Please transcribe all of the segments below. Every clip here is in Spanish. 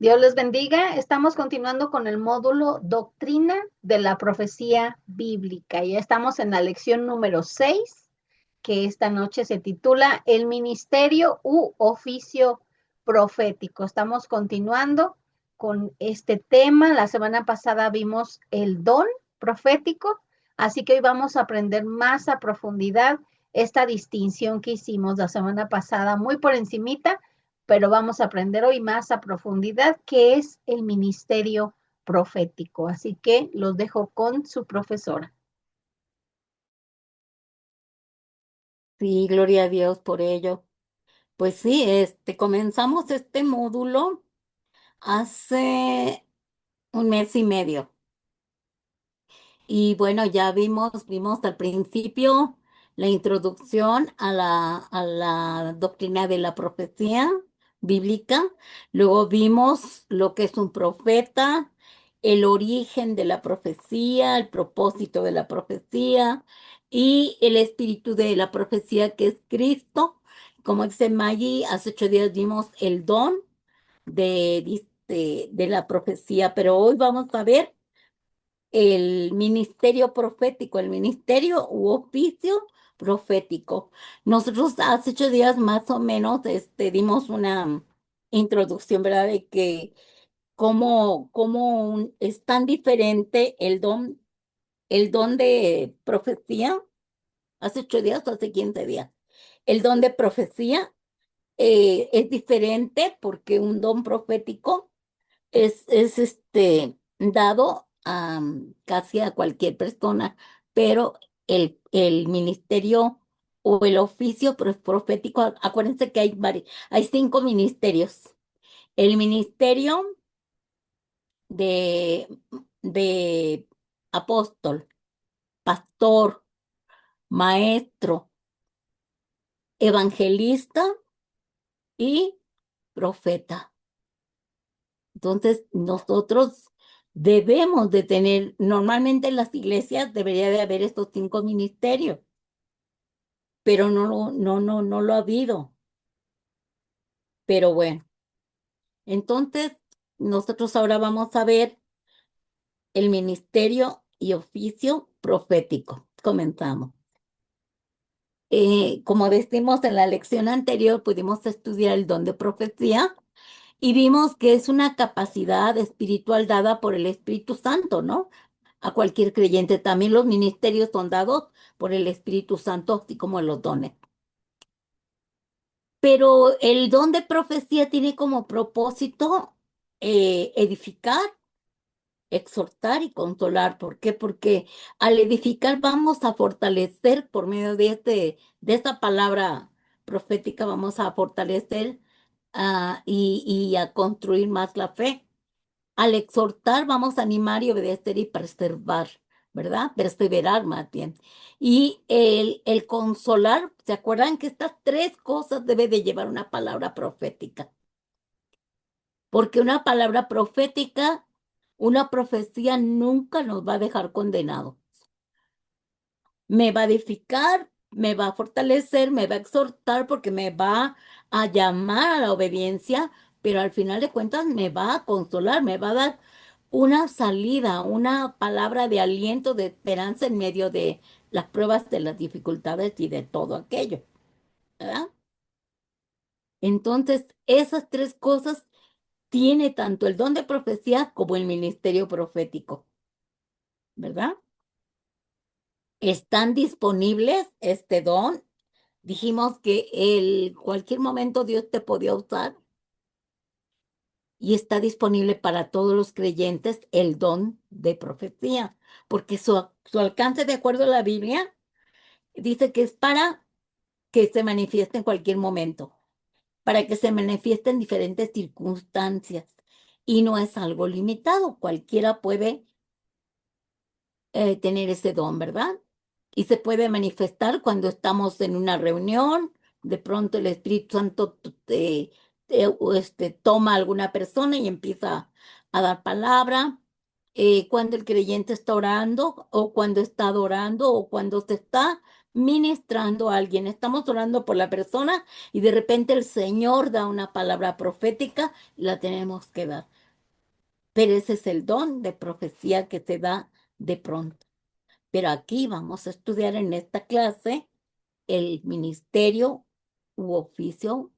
Dios les bendiga. Estamos continuando con el módulo Doctrina de la Profecía Bíblica. Ya estamos en la lección número 6, que esta noche se titula El Ministerio u Oficio Profético. Estamos continuando con este tema. La semana pasada vimos el don profético, así que hoy vamos a aprender más a profundidad esta distinción que hicimos la semana pasada, muy por encimita, pero vamos a aprender hoy más a profundidad qué es el ministerio profético. Así que los dejo con su profesora. Sí, gloria a Dios por ello. Pues sí, comenzamos este módulo hace un mes y medio. Y bueno, ya vimos al principio la introducción a la doctrina de la profecía bíblica. Luego vimos lo que es un profeta, el origen de la profecía, el propósito de la profecía y el espíritu de la profecía que es Cristo. Como dice Maggie, hace 8 días vimos el don de la profecía, pero hoy vamos a ver el ministerio profético, el ministerio u oficio profético. Nosotros hace 8 días más o menos dimos una introducción, ¿verdad? De que cómo es tan diferente el don de profecía, hace 8 días o hace 15 días. El don de profecía es diferente porque un don profético es dado a casi a cualquier persona, pero el ministerio o el oficio profético, acuérdense que hay 5 ministerios. El ministerio de, de apóstol, pastor, maestro, evangelista y profeta. Entonces, nosotros debemos de tener, normalmente en las iglesias debería de haber estos 5 ministerios, pero no lo ha habido. Pero bueno, entonces nosotros ahora vamos a ver el ministerio y oficio profético. Comenzamos. Como decimos en la lección anterior, pudimos estudiar el don de profecía y vimos que es una capacidad espiritual dada por el Espíritu Santo, ¿no? A cualquier creyente. También los ministerios son dados por el Espíritu Santo, así como los dones. Pero el don de profecía tiene como propósito edificar, exhortar y consolar. ¿Por qué? Porque al edificar vamos a fortalecer por medio de esta palabra profética, vamos a fortalecer y a construir más la fe. Al exhortar vamos a animar y obedecer y preservar, ¿verdad? Perseverar más bien. Y el consolar, ¿se acuerdan que estas 3 cosas debe de llevar una palabra profética? Porque una palabra profética, una profecía nunca nos va a dejar condenados. Me va a edificar, me va a fortalecer, me va a exhortar porque me va a llamar a la obediencia, pero al final de cuentas me va a consolar, me va a dar una salida, una palabra de aliento, de esperanza en medio de las pruebas, de las dificultades y de todo aquello, ¿verdad? Entonces, esas 3 cosas tiene tanto el don de profecía como el ministerio profético, ¿verdad? Están disponibles este don. Dijimos que cualquier momento Dios te podía usar y está disponible para todos los creyentes el don de profecía, porque su alcance, de acuerdo a la Biblia, dice que es para que se manifieste en cualquier momento, para que se manifieste en diferentes circunstancias y no es algo limitado, cualquiera puede tener ese don, ¿verdad? Y se puede manifestar cuando estamos en una reunión, de pronto el Espíritu Santo toma a alguna persona y empieza a dar palabra, cuando el creyente está orando o cuando está adorando o cuando se está ministrando a alguien. Estamos orando por la persona y de repente el Señor da una palabra profética y la tenemos que dar. Pero ese es el don de profecía que se da de pronto. Pero aquí vamos a estudiar en esta clase el ministerio u oficio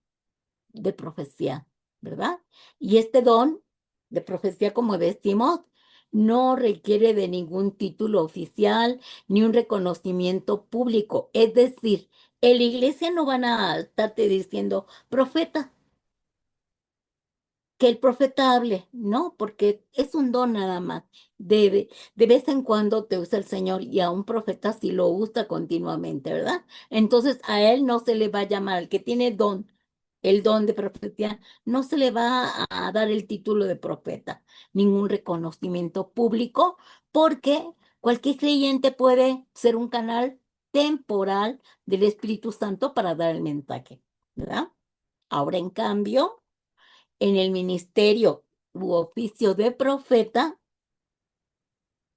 de profecía, ¿verdad? Y este don de profecía, como decimos, no requiere de ningún título oficial ni un reconocimiento público. Es decir, en la iglesia no van a estarte diciendo, profeta, que el profeta hable, no, porque es un don nada más. De vez en cuando te usa el Señor y a un profeta sí lo usa continuamente, ¿verdad? Entonces a él no se le va a llamar, al que tiene don, el don de profecía, no se le va a dar el título de profeta, ningún reconocimiento público, porque cualquier creyente puede ser un canal temporal del Espíritu Santo para dar el mensaje, ¿verdad? Ahora, en cambio, en el ministerio u oficio de profeta,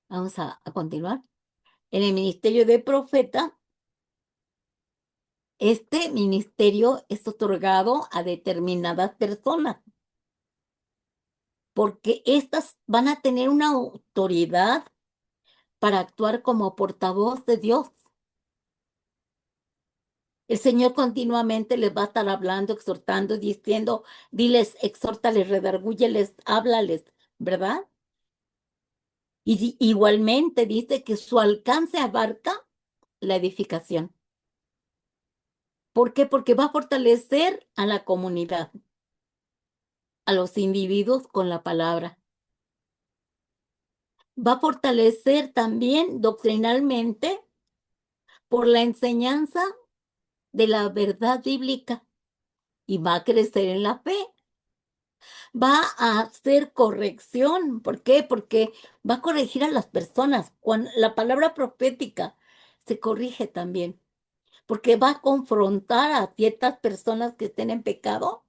vamos a continuar, en el ministerio de profeta, este ministerio es otorgado a determinadas personas, porque éstas van a tener una autoridad para actuar como portavoz de Dios. El Señor continuamente les va a estar hablando, exhortando, diciendo, diles, exhórtales, redargúyeles, háblales, ¿verdad? Y igualmente dice que su alcance abarca la edificación. ¿Por qué? Porque va a fortalecer a la comunidad, a los individuos con la palabra. Va a fortalecer también doctrinalmente por la enseñanza de la verdad bíblica y va a crecer en la fe. Va a hacer corrección. ¿Por qué? Porque va a corregir a las personas. Cuando la palabra profética se corrige también, porque va a confrontar a ciertas personas que estén en pecado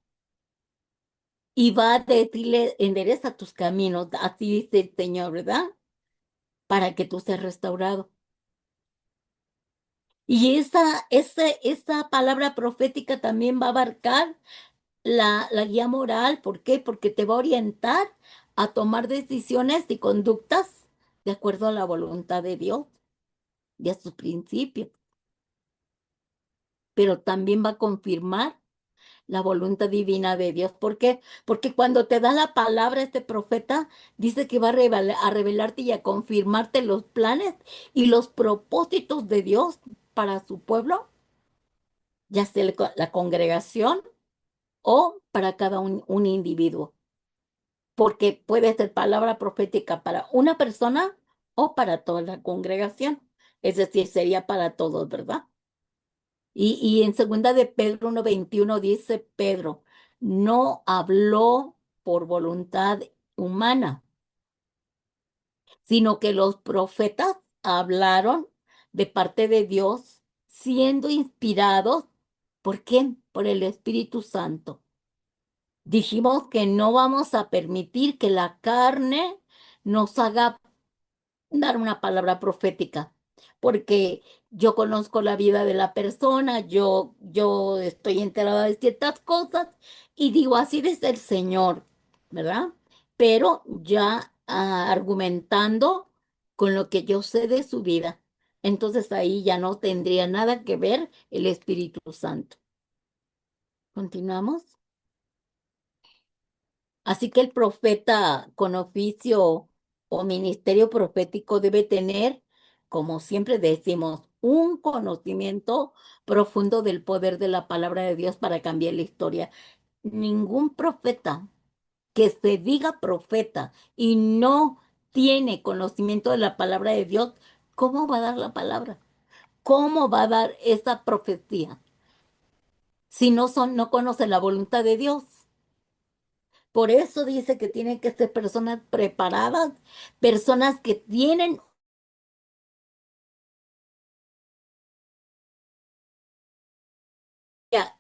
y va a decirle, endereza tus caminos, así dice el Señor, ¿verdad? Para que tú seas restaurado. Y esa palabra profética también va a abarcar la guía moral. ¿Por qué? Porque te va a orientar a tomar decisiones y conductas de acuerdo a la voluntad de Dios y a sus principios. Pero también va a confirmar la voluntad divina de Dios. ¿Por qué? Porque cuando te da la palabra este profeta, dice que va a revelarte y a confirmarte los planes y los propósitos de Dios para su pueblo, ya sea la congregación o para cada un individuo. Porque puede ser palabra profética para una persona o para toda la congregación. Es decir, sería para todos, ¿verdad? Y en segunda de Pedro 1:21 dice Pedro, no habló por voluntad humana, sino que los profetas hablaron de parte de Dios, siendo inspirados, ¿por quién? Por el Espíritu Santo. Dijimos que no vamos a permitir que la carne nos haga dar una palabra profética, porque yo conozco la vida de la persona, yo estoy enterada de ciertas cosas y digo, así dice el Señor, ¿verdad? Pero ya argumentando con lo que yo sé de su vida. Entonces ahí ya no tendría nada que ver el Espíritu Santo. ¿Continuamos? Así que el profeta con oficio o ministerio profético debe tener, como siempre decimos, un conocimiento profundo del poder de la palabra de Dios para cambiar la historia. Ningún profeta que se diga profeta y no tiene conocimiento de la palabra de Dios, ¿cómo va a dar la palabra? ¿Cómo va a dar esa profecía si no conoce la voluntad de Dios? Por eso dice que tienen que ser personas preparadas, personas que tienen ya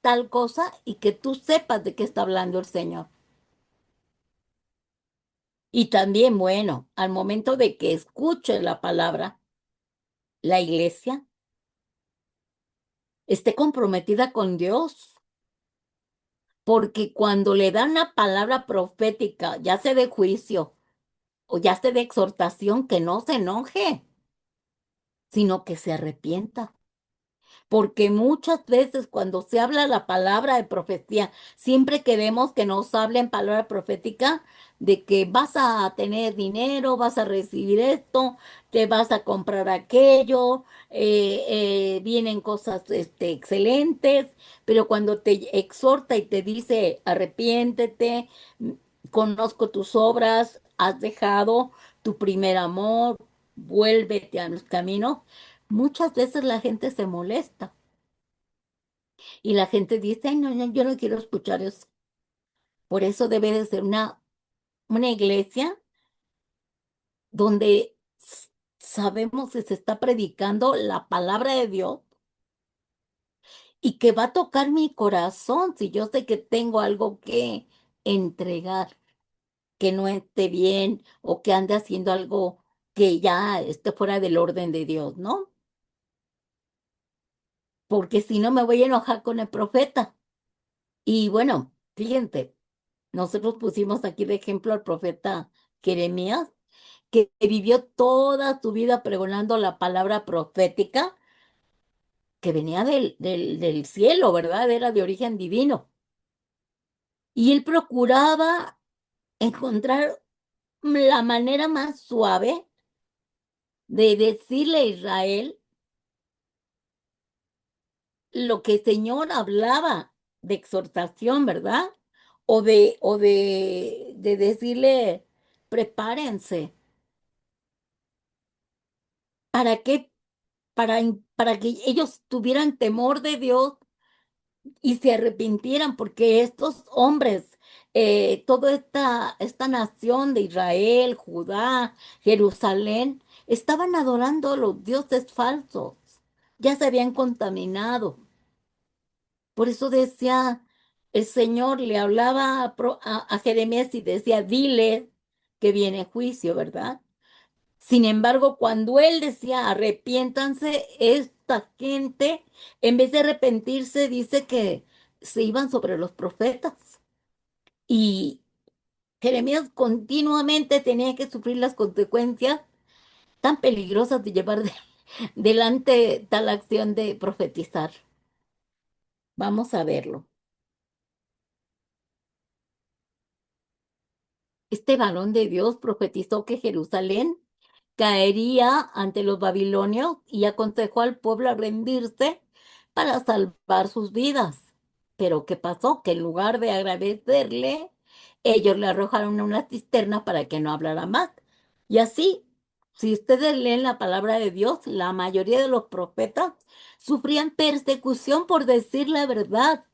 tal cosa y que tú sepas de qué está hablando el Señor. Y también, bueno, al momento de que escuches la palabra, la iglesia esté comprometida con Dios, porque cuando le dan una palabra profética, ya sea de juicio o ya sea de exhortación, que no se enoje, sino que se arrepienta. Porque muchas veces cuando se habla la palabra de profecía, siempre queremos que nos hablen palabra profética de que vas a tener dinero, vas a recibir esto, te vas a comprar aquello, vienen cosas excelentes, pero cuando te exhorta y te dice arrepiéntete, mm, conozco tus obras, has dejado tu primer amor, vuélvete a los caminos. Muchas veces la gente se molesta y la gente dice, ay, no, no, yo no quiero escuchar eso. Por eso debe de ser una iglesia donde sabemos que se está predicando la palabra de Dios y que va a tocar mi corazón si yo sé que tengo algo que entregar, que no esté bien o que ande haciendo algo que ya esté fuera del orden de Dios, ¿no? Porque si no me voy a enojar con el profeta. Y bueno, fíjense, nosotros pusimos aquí de ejemplo al profeta Jeremías, que vivió toda su vida pregonando la palabra profética que venía del cielo, ¿verdad? Era de origen divino. Y él procuraba encontrar la manera más suave de decirle a Israel lo que el Señor hablaba de exhortación, ¿verdad? De decirle, prepárense. ¿Para qué? Para que ellos tuvieran temor de Dios y se arrepintieran, porque estos hombres, toda esta nación de Israel, Judá, Jerusalén, estaban adorando a los dioses falsos, ya se habían contaminado. Por eso decía, el Señor le hablaba a Jeremías y decía, dile que viene juicio, ¿verdad? Sin embargo, cuando él decía arrepiéntanse, esta gente, en vez de arrepentirse, dice que se iban sobre los profetas. Y Jeremías continuamente tenía que sufrir las consecuencias tan peligrosas de llevar delante tal acción de profetizar. Vamos a verlo. Este varón de Dios profetizó que Jerusalén caería ante los babilonios y aconsejó al pueblo a rendirse para salvar sus vidas. Pero ¿qué pasó? Que en lugar de agradecerle, ellos le arrojaron a una cisterna para que no hablara más. Y así, si ustedes leen la palabra de Dios, la mayoría de los profetas sufrían persecución por decir la verdad,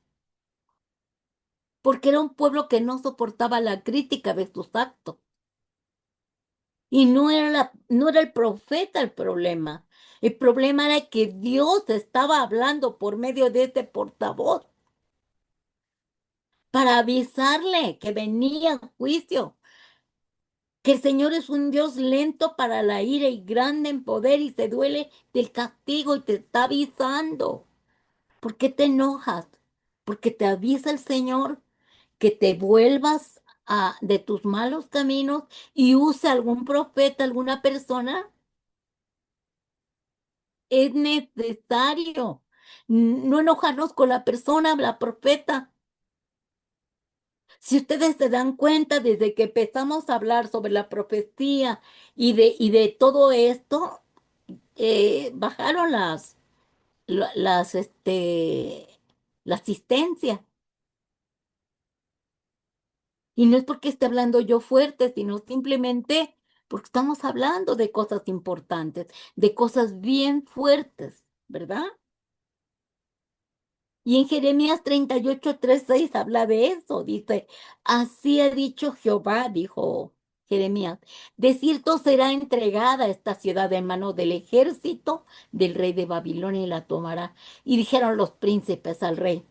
porque era un pueblo que no soportaba la crítica de sus actos. Y no era el profeta el problema. El problema era que Dios estaba hablando por medio de este portavoz para avisarle que venía juicio, que el Señor es un Dios lento para la ira y grande en poder y se duele del castigo y te está avisando. ¿Por qué te enojas? Porque te avisa el Señor que te vuelvas de tus malos caminos y use algún profeta, alguna persona. Es necesario no enojarnos con la persona, la profeta. Si ustedes se dan cuenta, desde que empezamos a hablar sobre la profecía y de todo esto, bajaron la asistencia. Y no es porque esté hablando yo fuerte, sino simplemente porque estamos hablando de cosas importantes, de cosas bien fuertes, ¿verdad? Y en Jeremías 38:3-6 habla de eso. Dice, así ha dicho Jehová, dijo Jeremías, de cierto será entregada esta ciudad en mano del ejército del rey de Babilonia y la tomará. Y dijeron los príncipes al rey,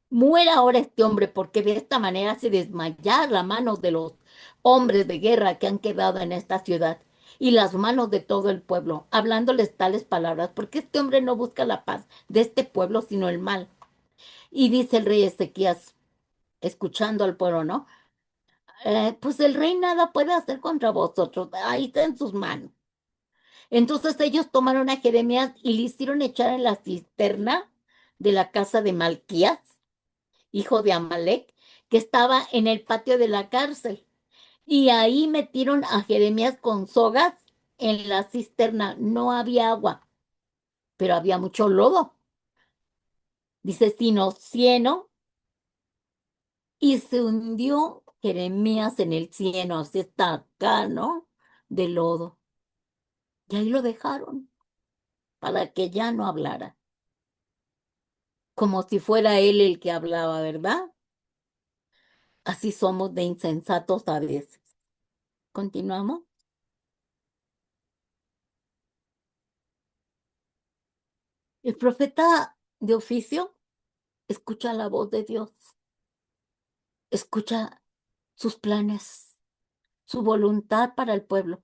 muera ahora este hombre, porque de esta manera hace desmayar la mano de los hombres de guerra que han quedado en esta ciudad. y las manos de todo el pueblo, hablándoles tales palabras, porque este hombre no busca la paz de este pueblo, sino el mal. Y dice el rey Ezequías, escuchando al pueblo, ¿no? Pues el rey nada puede hacer contra vosotros, ahí está en sus manos. Entonces ellos tomaron a Jeremías y le hicieron echar en la cisterna de la casa de Malquías, hijo de Amalek, que estaba en el patio de la cárcel. Y ahí metieron a Jeremías con sogas en la cisterna. No había agua, pero había mucho lodo. Dice, sino cieno, y se hundió Jeremías en el cieno, así está acá, ¿no? De lodo. Y ahí lo dejaron para que ya no hablara, como si fuera él el que hablaba, ¿verdad? Así somos de insensatos a veces. Continuamos. El profeta de oficio escucha la voz de Dios, escucha sus planes, su voluntad para el pueblo,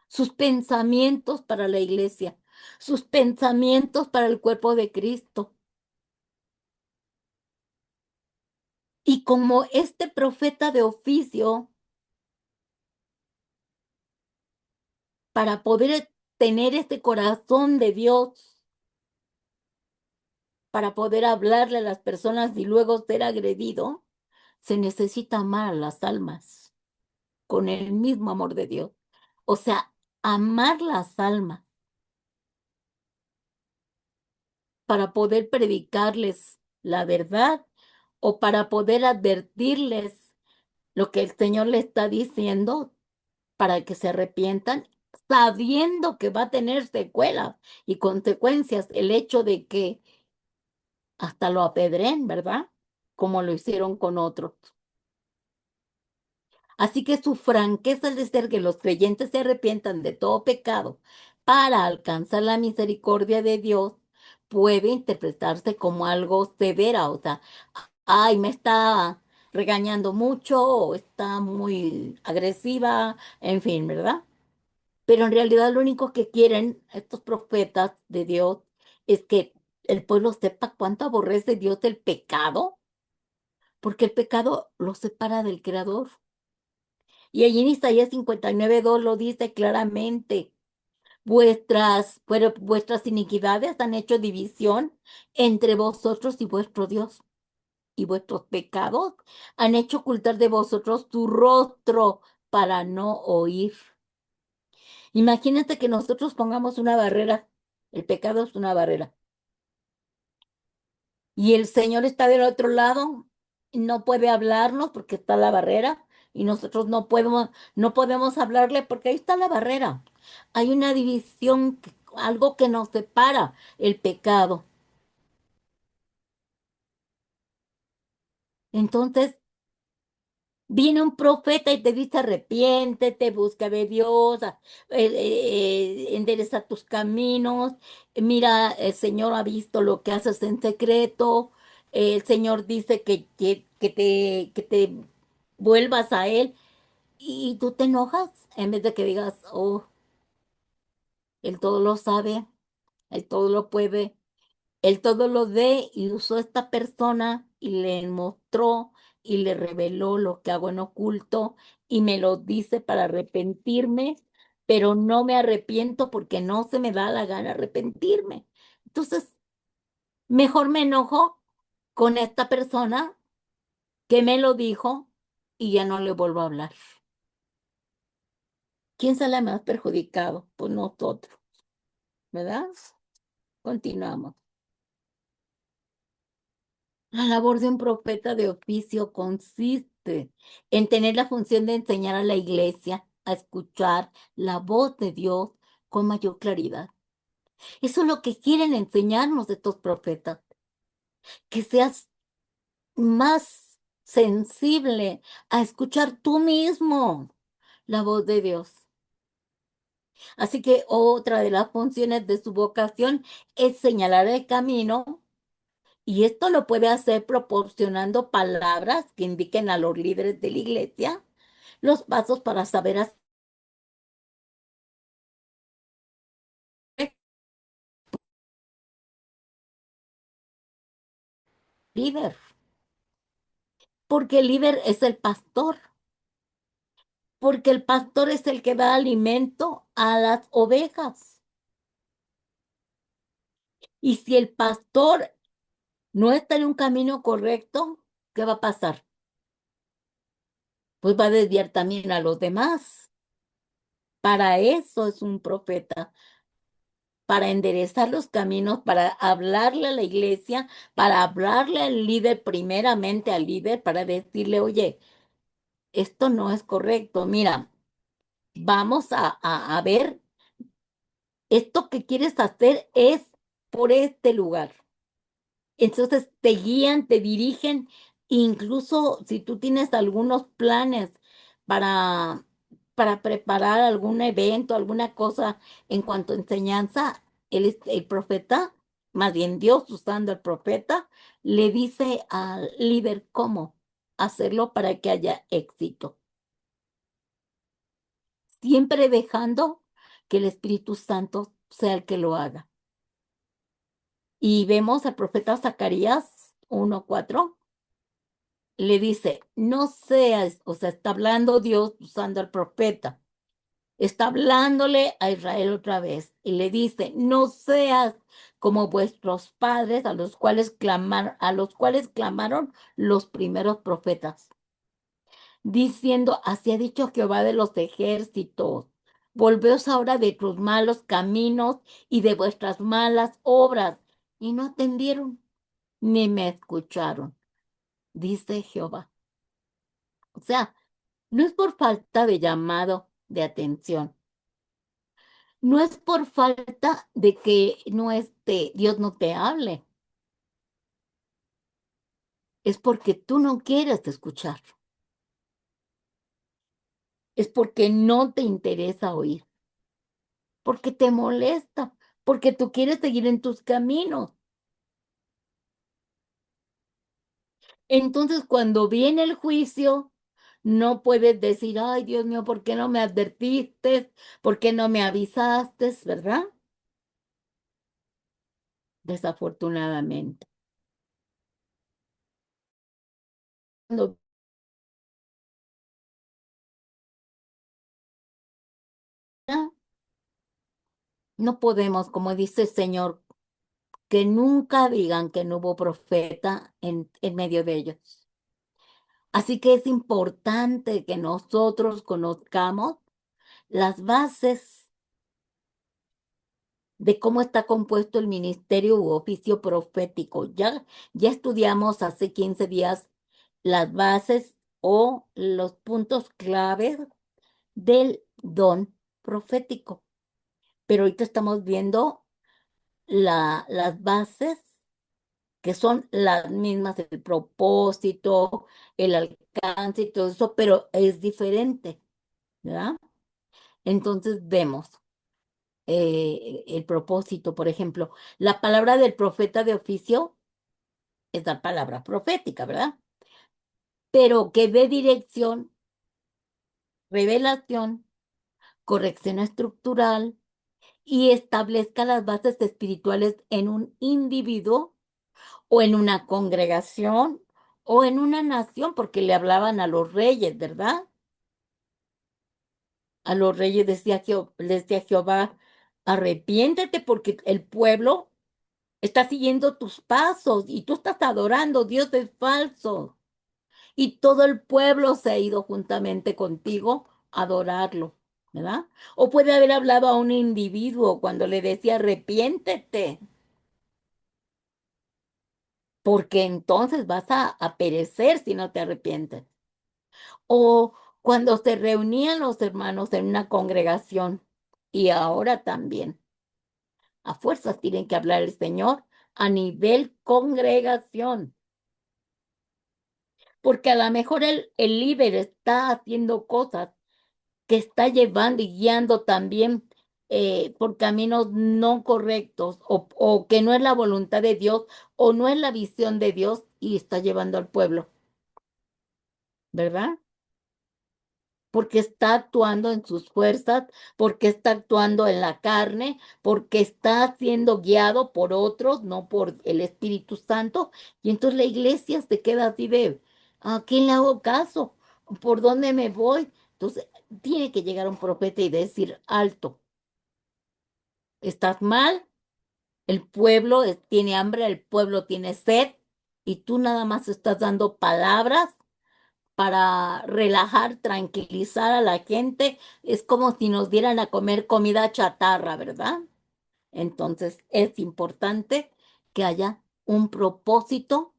sus pensamientos para la iglesia, sus pensamientos para el cuerpo de Cristo. Y como este profeta de oficio, para poder tener este corazón de Dios, para poder hablarle a las personas y luego ser agredido, se necesita amar a las almas con el mismo amor de Dios. O sea, amar las almas para poder predicarles la verdad o para poder advertirles lo que el Señor le está diciendo para que se arrepientan, sabiendo que va a tener secuelas y consecuencias el hecho de que hasta lo apedren, ¿verdad? Como lo hicieron con otros. Así que su franqueza al decir que los creyentes se arrepientan de todo pecado para alcanzar la misericordia de Dios puede interpretarse como algo severa, o sea, ay, me está regañando mucho o está muy agresiva, en fin, ¿verdad? Pero en realidad lo único que quieren estos profetas de Dios es que el pueblo sepa cuánto aborrece Dios el pecado, porque el pecado lo separa del Creador. Y allí en Isaías 59:2 lo dice claramente. Vuestras iniquidades han hecho división entre vosotros y vuestro Dios, y vuestros pecados han hecho ocultar de vosotros tu rostro para no oír. Imagínate que nosotros pongamos una barrera. El pecado es una barrera. Y el Señor está del otro lado, y no puede hablarnos porque está la barrera. Y nosotros no podemos hablarle porque ahí está la barrera. Hay una división, algo que nos separa, el pecado. Entonces, viene un profeta y te dice, arrepiéntete, busca de Dios, endereza tus caminos. Mira, el Señor ha visto lo que haces en secreto. El Señor dice que te vuelvas a Él y tú te enojas en vez de que digas, oh, Él todo lo sabe, Él todo lo puede. Él todo lo ve y usó a esta persona y le mostró y le reveló lo que hago en oculto y me lo dice para arrepentirme, pero no me arrepiento porque no se me da la gana arrepentirme. Entonces, mejor me enojo con esta persona que me lo dijo y ya no le vuelvo a hablar. ¿Quién sale más perjudicado? Pues nosotros, ¿verdad? Continuamos. La labor de un profeta de oficio consiste en tener la función de enseñar a la iglesia a escuchar la voz de Dios con mayor claridad. Eso es lo que quieren enseñarnos estos profetas, que seas más sensible a escuchar tú mismo la voz de Dios. Así que otra de las funciones de su vocación es señalar el camino. Y esto lo puede hacer proporcionando palabras que indiquen a los líderes de la iglesia los pasos para saber líder, porque el líder es el pastor, porque el pastor es el que da alimento a las ovejas. Y si el pastor no está en un camino correcto, ¿qué va a pasar? Pues va a desviar también a los demás. Para eso es un profeta, para enderezar los caminos, para hablarle a la iglesia, para hablarle al líder, primeramente al líder, para decirle, oye, esto no es correcto. Mira, vamos a ver, esto que quieres hacer es por este lugar. Entonces te guían, te dirigen, incluso si tú tienes algunos planes para, para preparar algún evento, alguna cosa en cuanto a enseñanza, el profeta, más bien Dios usando el profeta, le dice al líder cómo hacerlo para que haya éxito, siempre dejando que el Espíritu Santo sea el que lo haga. Y vemos al profeta Zacarías 1:4. Le dice, no seas, o sea, está hablando Dios usando al profeta, está hablándole a Israel otra vez y le dice, no seas como vuestros padres a los cuales clamaron los primeros profetas, diciendo, así ha dicho Jehová de los ejércitos, volveos ahora de tus malos caminos y de vuestras malas obras, y no atendieron ni me escucharon, dice Jehová. O sea, no es por falta de llamado de atención, no es por falta de que Dios no te hable, es porque tú no quieres escuchar, es porque no te interesa oír, porque te molesta, porque tú quieres seguir en tus caminos. Entonces, cuando viene el juicio, no puedes decir, ay, Dios mío, ¿por qué no me advertiste? ¿Por qué no me avisaste? ¿Verdad? Desafortunadamente. Cuando no podemos, como dice el Señor, que nunca digan que no hubo profeta en medio de ellos. Así que es importante que nosotros conozcamos las bases de cómo está compuesto el ministerio u oficio profético. Ya estudiamos hace 15 días las bases o los puntos claves del don profético, pero ahorita estamos viendo las bases que son las mismas, el propósito, el alcance y todo eso, pero es diferente, ¿verdad? Entonces vemos el propósito, por ejemplo, la palabra del profeta de oficio es la palabra profética, ¿verdad? Pero que dé dirección, revelación, corrección estructural y establezca las bases espirituales en un individuo o en una congregación o en una nación, porque le hablaban a los reyes, ¿verdad? A los reyes les decía Jehová, arrepiéntete porque el pueblo está siguiendo tus pasos y tú estás adorando, Dios es falso. Y todo el pueblo se ha ido juntamente contigo a adorarlo, ¿verdad? O puede haber hablado a un individuo cuando le decía, arrepiéntete, porque entonces vas a perecer si no te arrepientes. O cuando se reunían los hermanos en una congregación, y ahora también, a fuerzas tienen que hablar el Señor a nivel congregación, porque a lo mejor el líder está haciendo cosas que está llevando y guiando también por caminos no correctos o que no es la voluntad de Dios o no es la visión de Dios y está llevando al pueblo, ¿verdad? porque está actuando en sus fuerzas, porque está actuando en la carne, porque está siendo guiado por otros, no por el Espíritu Santo. Y entonces la iglesia se queda así de, ¿a quién le hago caso? ¿Por dónde me voy? Entonces tiene que llegar un profeta y decir, alto, estás mal, el pueblo tiene hambre, el pueblo tiene sed, y tú nada más estás dando palabras para relajar, tranquilizar a la gente. Es como si nos dieran a comer comida chatarra, ¿verdad? Entonces es importante que haya un propósito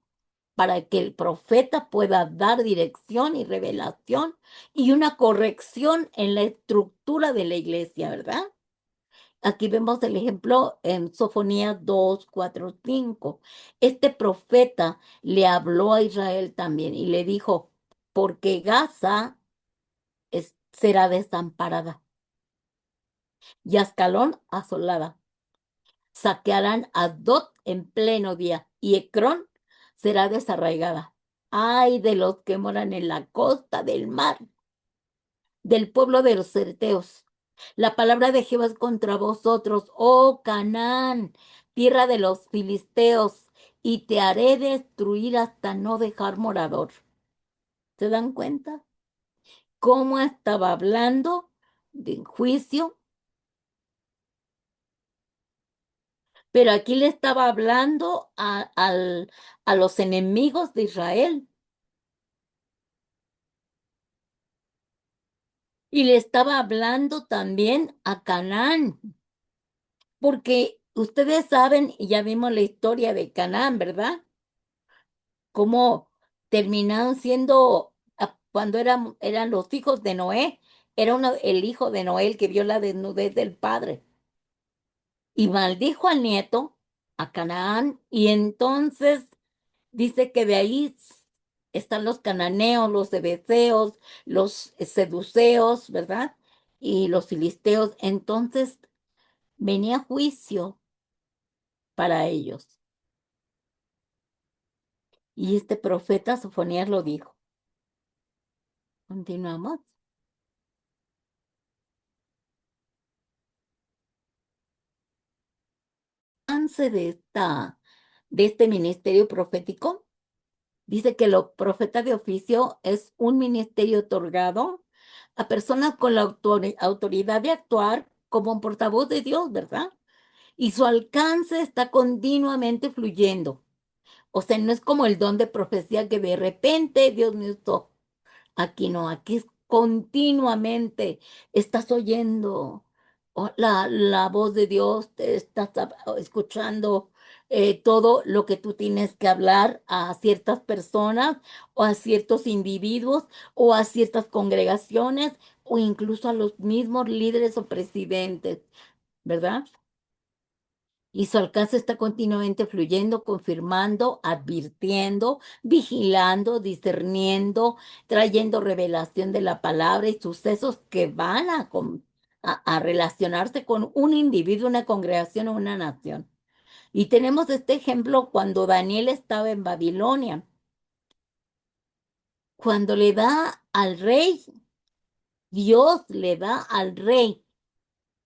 para que el profeta pueda dar dirección y revelación y una corrección en la estructura de la iglesia, ¿verdad? Aquí vemos el ejemplo en Sofonías 2, 4, 5. Este profeta le habló a Israel también y le dijo, porque Gaza será desamparada y Ascalón asolada. Saquearán a Dot en pleno día y Ecrón será desarraigada. Ay de los que moran en la costa del mar, del pueblo de los certeos. La palabra de Jehová es contra vosotros, oh Canaán, tierra de los filisteos, y te haré destruir hasta no dejar morador. ¿Se dan cuenta? ¿Cómo estaba hablando de juicio? Pero aquí le estaba hablando a los enemigos de Israel y le estaba hablando también a Canaán, porque ustedes saben, y ya vimos la historia de Canaán, ¿verdad? Cómo terminaron siendo, cuando eran los hijos de Noé, era el hijo de Noé el que vio la desnudez del padre y maldijo al nieto, a Canaán, y entonces dice que de ahí están los cananeos, los hebeseos, los seduceos, ¿verdad? Y los filisteos. Entonces venía juicio para ellos. Y este profeta Sofonías lo dijo. Continuamos. Avance de este ministerio profético. Dice que lo profeta de oficio es un ministerio otorgado a personas con la autoridad de actuar como un portavoz de Dios, ¿verdad? Y su alcance está continuamente fluyendo. O sea, no es como el don de profecía que de repente Dios me usó. Aquí no, aquí es continuamente. Estás oyendo la voz de Dios, te estás escuchando todo lo que tú tienes que hablar a ciertas personas o a ciertos individuos o a ciertas congregaciones o incluso a los mismos líderes o presidentes, ¿verdad? Y su alcance está continuamente fluyendo, confirmando, advirtiendo, vigilando, discerniendo, trayendo revelación de la palabra y sucesos que van a relacionarse con un individuo, una congregación o una nación. Y tenemos este ejemplo cuando Daniel estaba en Babilonia, cuando le da al rey, Dios le da al rey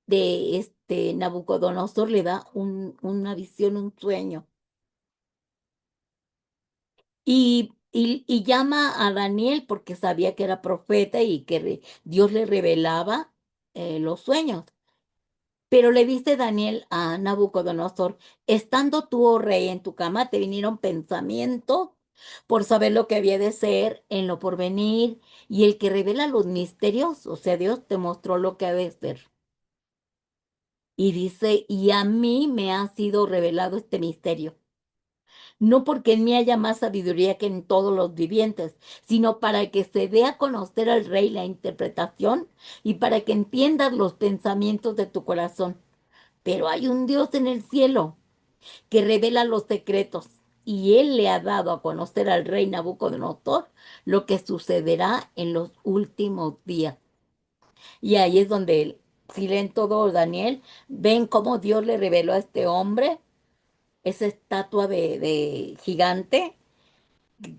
de este Nabucodonosor, le da una visión, un sueño. Y llama a Daniel porque sabía que era profeta y que Dios le revelaba los sueños. Pero le dice Daniel a Nabucodonosor, estando tú, oh rey, en tu cama, te vinieron pensamientos por saber lo que había de ser en lo porvenir, y el que revela los misterios, o sea, Dios te mostró lo que ha de ser. Y dice, y a mí me ha sido revelado este misterio, no porque en mí haya más sabiduría que en todos los vivientes, sino para que se dé a conocer al rey la interpretación y para que entiendas los pensamientos de tu corazón. Pero hay un Dios en el cielo que revela los secretos, y él le ha dado a conocer al rey Nabucodonosor lo que sucederá en los últimos días. Y ahí es donde, si leen todo Daniel, ven cómo Dios le reveló a este hombre esa estatua de gigante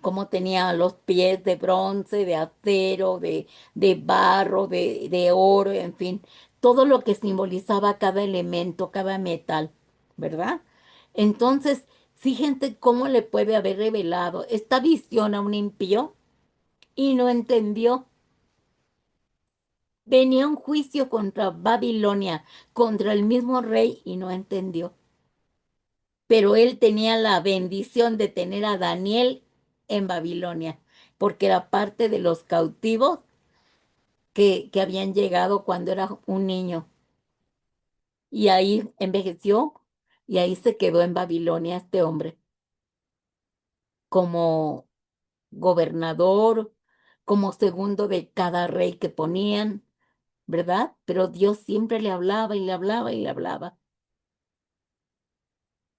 cómo tenía los pies de bronce, de acero, de barro, de oro, en fin, todo lo que simbolizaba cada elemento, cada metal, ¿verdad? Entonces, fíjense cómo le puede haber revelado esta visión a un impío y no entendió. Venía un juicio contra Babilonia, contra el mismo rey y no entendió. Pero él tenía la bendición de tener a Daniel en Babilonia, porque era parte de los cautivos que habían llegado cuando era un niño. Y ahí envejeció y ahí se quedó en Babilonia este hombre, como gobernador, como segundo de cada rey que ponían, ¿verdad? Pero Dios siempre le hablaba y le hablaba y le hablaba.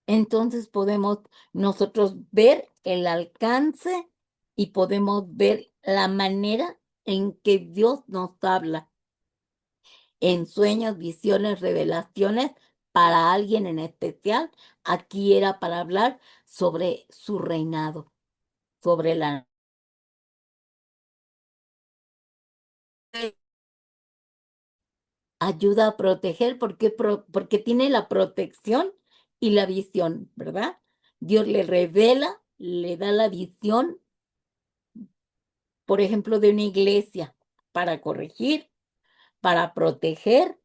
Entonces podemos nosotros ver el alcance y podemos ver la manera en que Dios nos habla en sueños, visiones, revelaciones para alguien en especial. Aquí era para hablar sobre su reinado, sobre la ayuda a proteger porque, porque tiene la protección y la visión, ¿verdad? Dios le revela, le da la visión, por ejemplo, de una iglesia para corregir, para proteger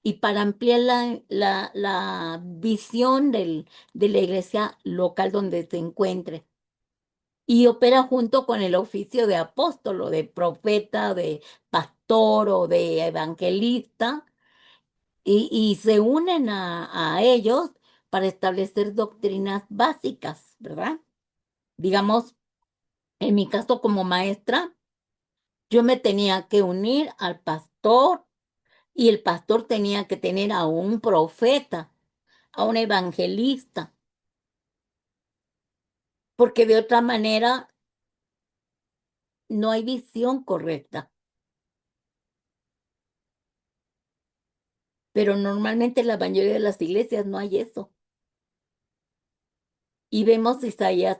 y para ampliar la visión de la iglesia local donde se encuentre. Y opera junto con el oficio de apóstol o de profeta, de pastor o de evangelista, y se unen a ellos para establecer doctrinas básicas, ¿verdad? Digamos, en mi caso como maestra, yo me tenía que unir al pastor y el pastor tenía que tener a un profeta, a un evangelista, porque de otra manera no hay visión correcta. Pero normalmente en la mayoría de las iglesias no hay eso. Y vemos Isaías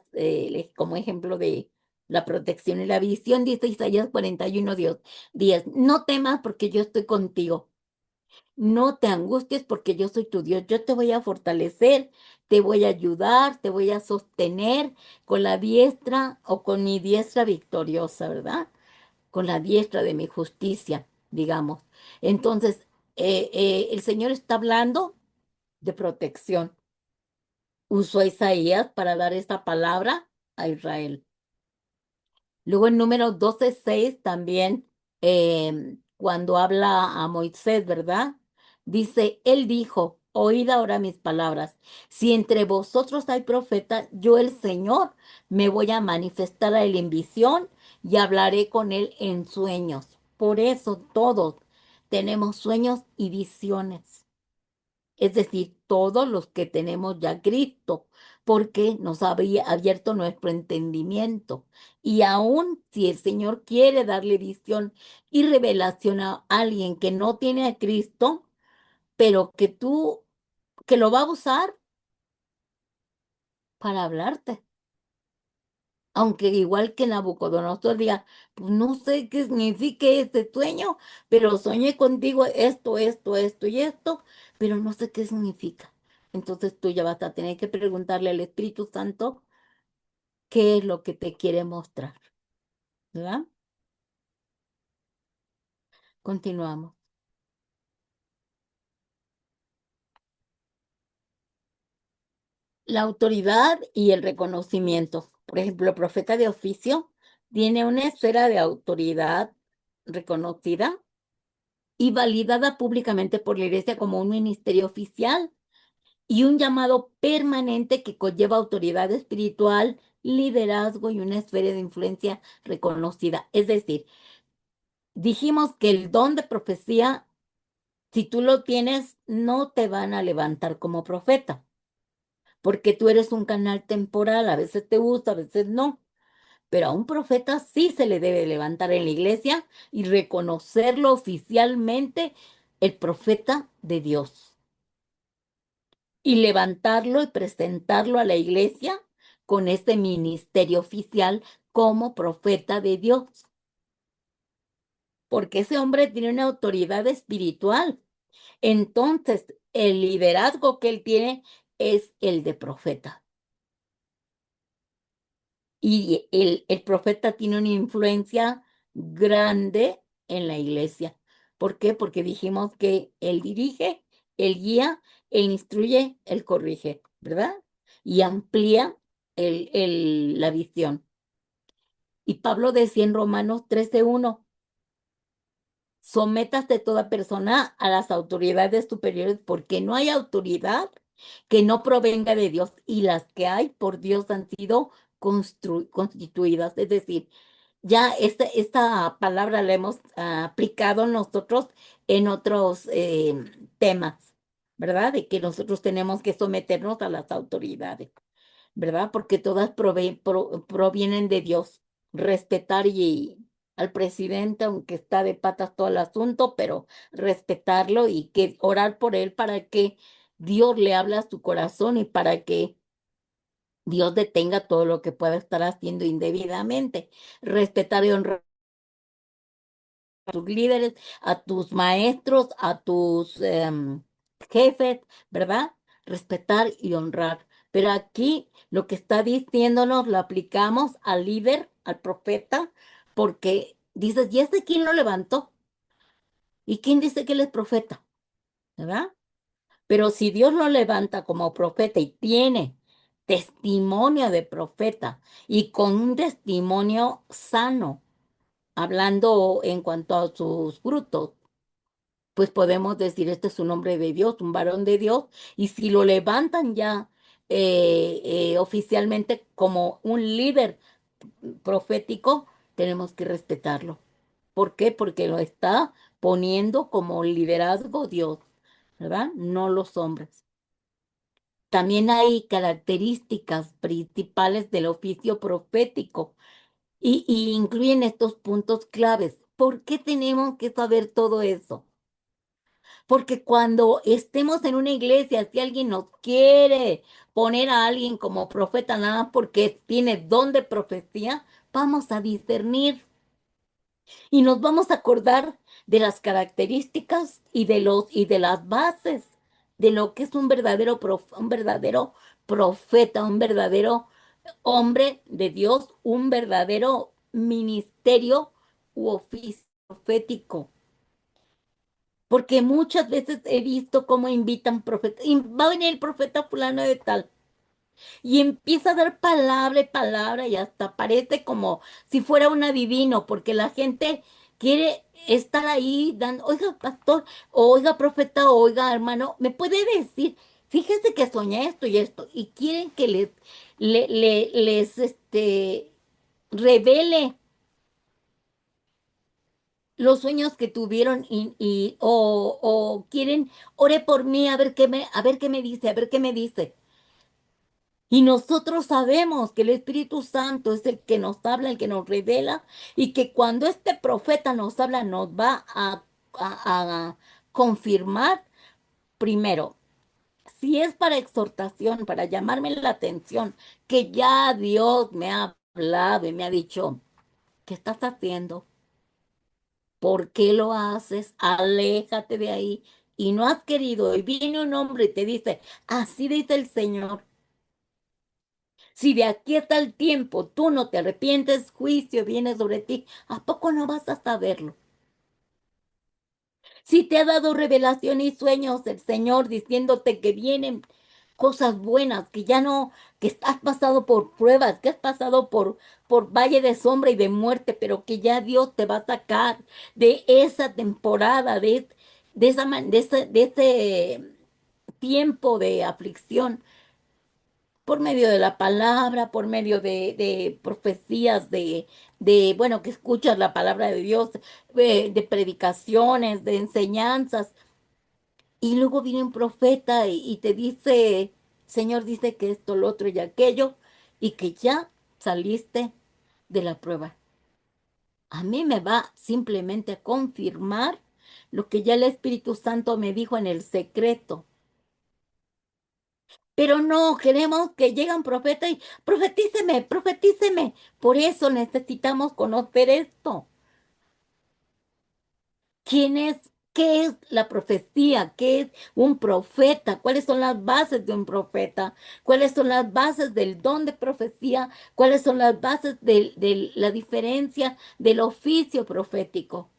como ejemplo de la protección y la visión, dice Isaías 41, Dios, 10, no temas porque yo estoy contigo. No te angusties porque yo soy tu Dios. Yo te voy a fortalecer, te voy a ayudar, te voy a sostener con la diestra o con mi diestra victoriosa, ¿verdad? Con la diestra de mi justicia, digamos. Entonces, el Señor está hablando de protección. Usó a Isaías para dar esta palabra a Israel. Luego en número 12:6 también, cuando habla a Moisés, ¿verdad? Dice, él dijo, oíd ahora mis palabras. Si entre vosotros hay profeta, yo el Señor me voy a manifestar a él en visión y hablaré con él en sueños. Por eso todos tenemos sueños y visiones. Es decir, todos los que tenemos ya Cristo, porque nos había abierto nuestro entendimiento. Y aún si el Señor quiere darle visión y revelación a alguien que no tiene a Cristo, pero que lo va a usar para hablarte. Aunque igual que Nabucodonosor diga, pues no sé qué significa este sueño, pero soñé contigo esto y esto, pero no sé qué significa. Entonces tú ya vas a tener que preguntarle al Espíritu Santo qué es lo que te quiere mostrar, ¿verdad? Continuamos. La autoridad y el reconocimiento. Por ejemplo, el profeta de oficio tiene una esfera de autoridad reconocida y validada públicamente por la Iglesia como un ministerio oficial y un llamado permanente que conlleva autoridad espiritual, liderazgo y una esfera de influencia reconocida. Es decir, dijimos que el don de profecía, si tú lo tienes, no te van a levantar como profeta, porque tú eres un canal temporal, a veces te gusta, a veces no. Pero a un profeta sí se le debe levantar en la iglesia y reconocerlo oficialmente el profeta de Dios y levantarlo y presentarlo a la iglesia con ese ministerio oficial como profeta de Dios, porque ese hombre tiene una autoridad espiritual. Entonces, el liderazgo que él tiene es el de profeta. Y el profeta tiene una influencia grande en la iglesia. ¿Por qué? Porque dijimos que él dirige, él guía, él instruye, él corrige, ¿verdad? Y amplía la visión. Y Pablo decía en Romanos 13:1, sométase toda persona a las autoridades superiores, porque no hay autoridad que no provenga de Dios, y las que hay por Dios han sido constituidas. Es decir, ya esta palabra la hemos aplicado nosotros en otros temas, ¿verdad? De que nosotros tenemos que someternos a las autoridades, ¿verdad? Porque todas provienen de Dios. Respetar al presidente, aunque está de patas todo el asunto, pero respetarlo y que orar por él para que Dios le hable a su corazón y para que Dios detenga todo lo que pueda estar haciendo indebidamente. Respetar y honrar a tus líderes, a tus maestros, a tus jefes, ¿verdad? Respetar y honrar. Pero aquí lo que está diciéndonos lo aplicamos al líder, al profeta, porque dices, ¿y ese quién lo levantó? ¿Y quién dice que él es profeta? ¿Verdad? Pero si Dios lo levanta como profeta y tiene testimonio de profeta y con un testimonio sano, hablando en cuanto a sus frutos, pues podemos decir, este es un hombre de Dios, un varón de Dios, y si lo levantan ya oficialmente como un líder profético, tenemos que respetarlo. ¿Por qué? Porque lo está poniendo como liderazgo Dios, ¿verdad? No los hombres. También hay características principales del oficio profético y incluyen estos puntos claves. ¿Por qué tenemos que saber todo eso? Porque cuando estemos en una iglesia, si alguien nos quiere poner a alguien como profeta nada más porque tiene don de profecía, vamos a discernir y nos vamos a acordar de las características y de las bases de lo que es un verdadero profeta, un verdadero hombre de Dios, un verdadero ministerio u oficio profético. Porque muchas veces he visto cómo invitan profetas, y va a venir el profeta fulano de tal, y empieza a dar palabra y palabra, y hasta parece como si fuera un adivino, porque la gente quiere estar ahí dando, oiga, pastor, o oiga, profeta, o oiga, hermano, ¿me puede decir? Fíjese que soñé esto y esto, y quieren que les revele los sueños que tuvieron o quieren, ore por mí a ver qué me dice, a ver qué me dice. Y nosotros sabemos que el Espíritu Santo es el que nos habla, el que nos revela, y que cuando este profeta nos habla, nos va a confirmar primero, si es para exhortación, para llamarme la atención, que ya Dios me ha hablado y me ha dicho, ¿qué estás haciendo? ¿Por qué lo haces? Aléjate de ahí. Y no has querido. Y viene un hombre y te dice, así dice el Señor. Si de aquí hasta el tiempo tú no te arrepientes, juicio viene sobre ti. ¿A poco no vas a saberlo? Si te ha dado revelación y sueños el Señor diciéndote que vienen cosas buenas, que ya no, que has pasado por pruebas, que has pasado por valle de sombra y de muerte, pero que ya Dios te va a sacar de esa temporada, de ese tiempo de aflicción, por medio de la palabra, por medio de profecías, bueno, que escuchas la palabra de Dios, de predicaciones, de enseñanzas. Y luego viene un profeta y te dice, Señor dice que esto, lo otro y aquello, y que ya saliste de la prueba. A mí me va simplemente a confirmar lo que ya el Espíritu Santo me dijo en el secreto. Pero no, queremos que llegue un profeta y profetíceme, profetíceme. Por eso necesitamos conocer esto. ¿Quién es? ¿Qué es la profecía? ¿Qué es un profeta? ¿Cuáles son las bases de un profeta? ¿Cuáles son las bases del don de profecía? ¿Cuáles son las bases de la diferencia del oficio profético?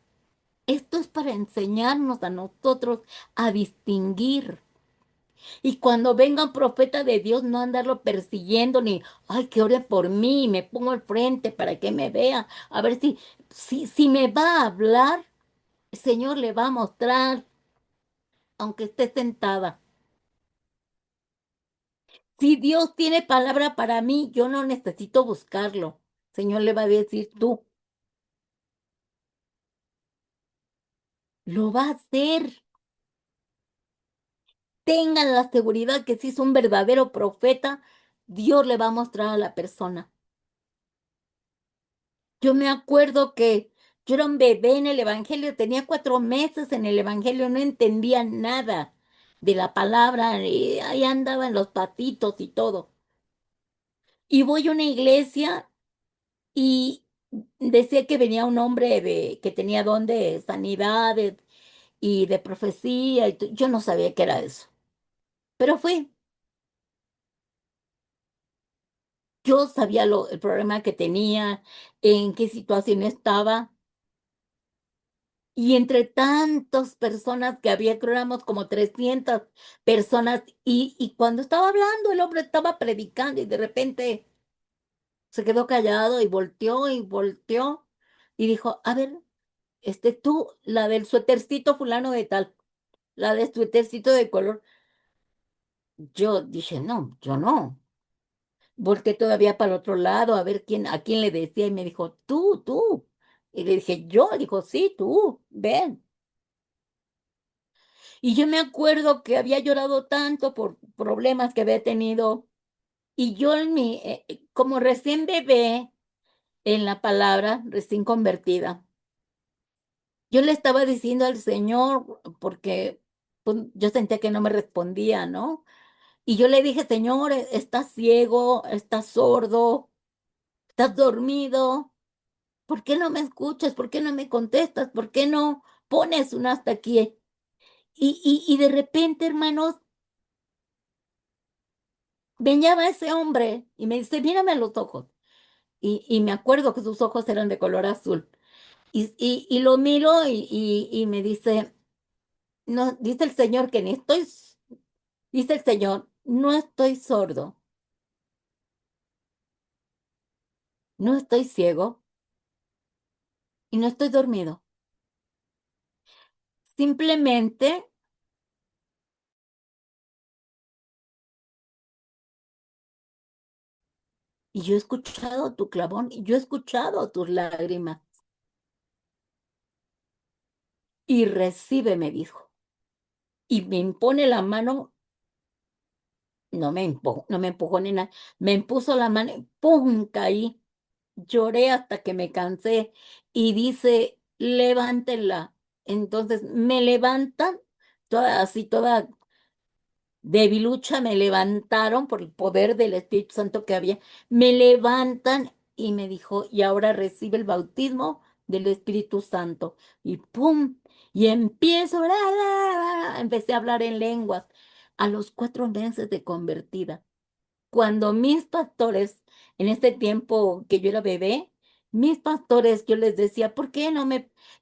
Esto es para enseñarnos a nosotros a distinguir. Y cuando venga un profeta de Dios, no andarlo persiguiendo ni, ay, que ore por mí, y me pongo al frente para que me vea, a ver si me va a hablar, el Señor le va a mostrar, aunque esté sentada. Si Dios tiene palabra para mí, yo no necesito buscarlo. El Señor le va a decir, tú, lo va a hacer. Tengan la seguridad que si es un verdadero profeta, Dios le va a mostrar a la persona. Yo me acuerdo que yo era un bebé en el Evangelio, tenía 4 meses en el Evangelio, no entendía nada de la palabra, y ahí andaban los patitos y todo. Y voy a una iglesia y decía que venía un hombre que tenía don de sanidades y de profecía, yo no sabía qué era eso, pero fui. Yo sabía el problema que tenía, en qué situación estaba. Y entre tantas personas que había, creo éramos como 300 personas, y cuando estaba hablando, el hombre estaba predicando y de repente se quedó callado y volteó y dijo, a ver, tú, la del suétercito fulano de tal, la del suétercito de color. Yo dije, no, yo no. Volteé todavía para el otro lado a ver a quién le decía y me dijo, tú. Y le dije, yo, dijo, sí, tú, ven. Y yo me acuerdo que había llorado tanto por problemas que había tenido y yo como recién bebé en la palabra, recién convertida, yo le estaba diciendo al Señor porque pues, yo sentía que no me respondía, ¿no? Y yo le dije, Señor, estás ciego, estás sordo, estás dormido, ¿por qué no me escuchas? ¿Por qué no me contestas? ¿Por qué no pones un hasta aquí? Y de repente, hermanos, venía ese hombre y me dice, mírame a los ojos. Y me acuerdo que sus ojos eran de color azul. Y lo miro y me dice, no, dice el Señor que ni estoy, dice el Señor, no estoy sordo, no estoy ciego y no estoy dormido. Simplemente, y yo he escuchado tu clamor, y yo he escuchado tus lágrimas. Y recibe, me dijo. Y me impone la mano, no me empujó ni nada, me impuso la mano, y ¡pum! Caí. Lloré hasta que me cansé y dice, levántela. Entonces me levantan, toda así, toda debilucha, me levantaron por el poder del Espíritu Santo que había. Me levantan y me dijo, y ahora recibe el bautismo del Espíritu Santo. Y pum, y empiezo, empecé a hablar en lenguas a los 4 meses de convertida. Cuando mis pastores, en ese tiempo que yo era bebé, mis pastores, yo les decía, ¿por qué no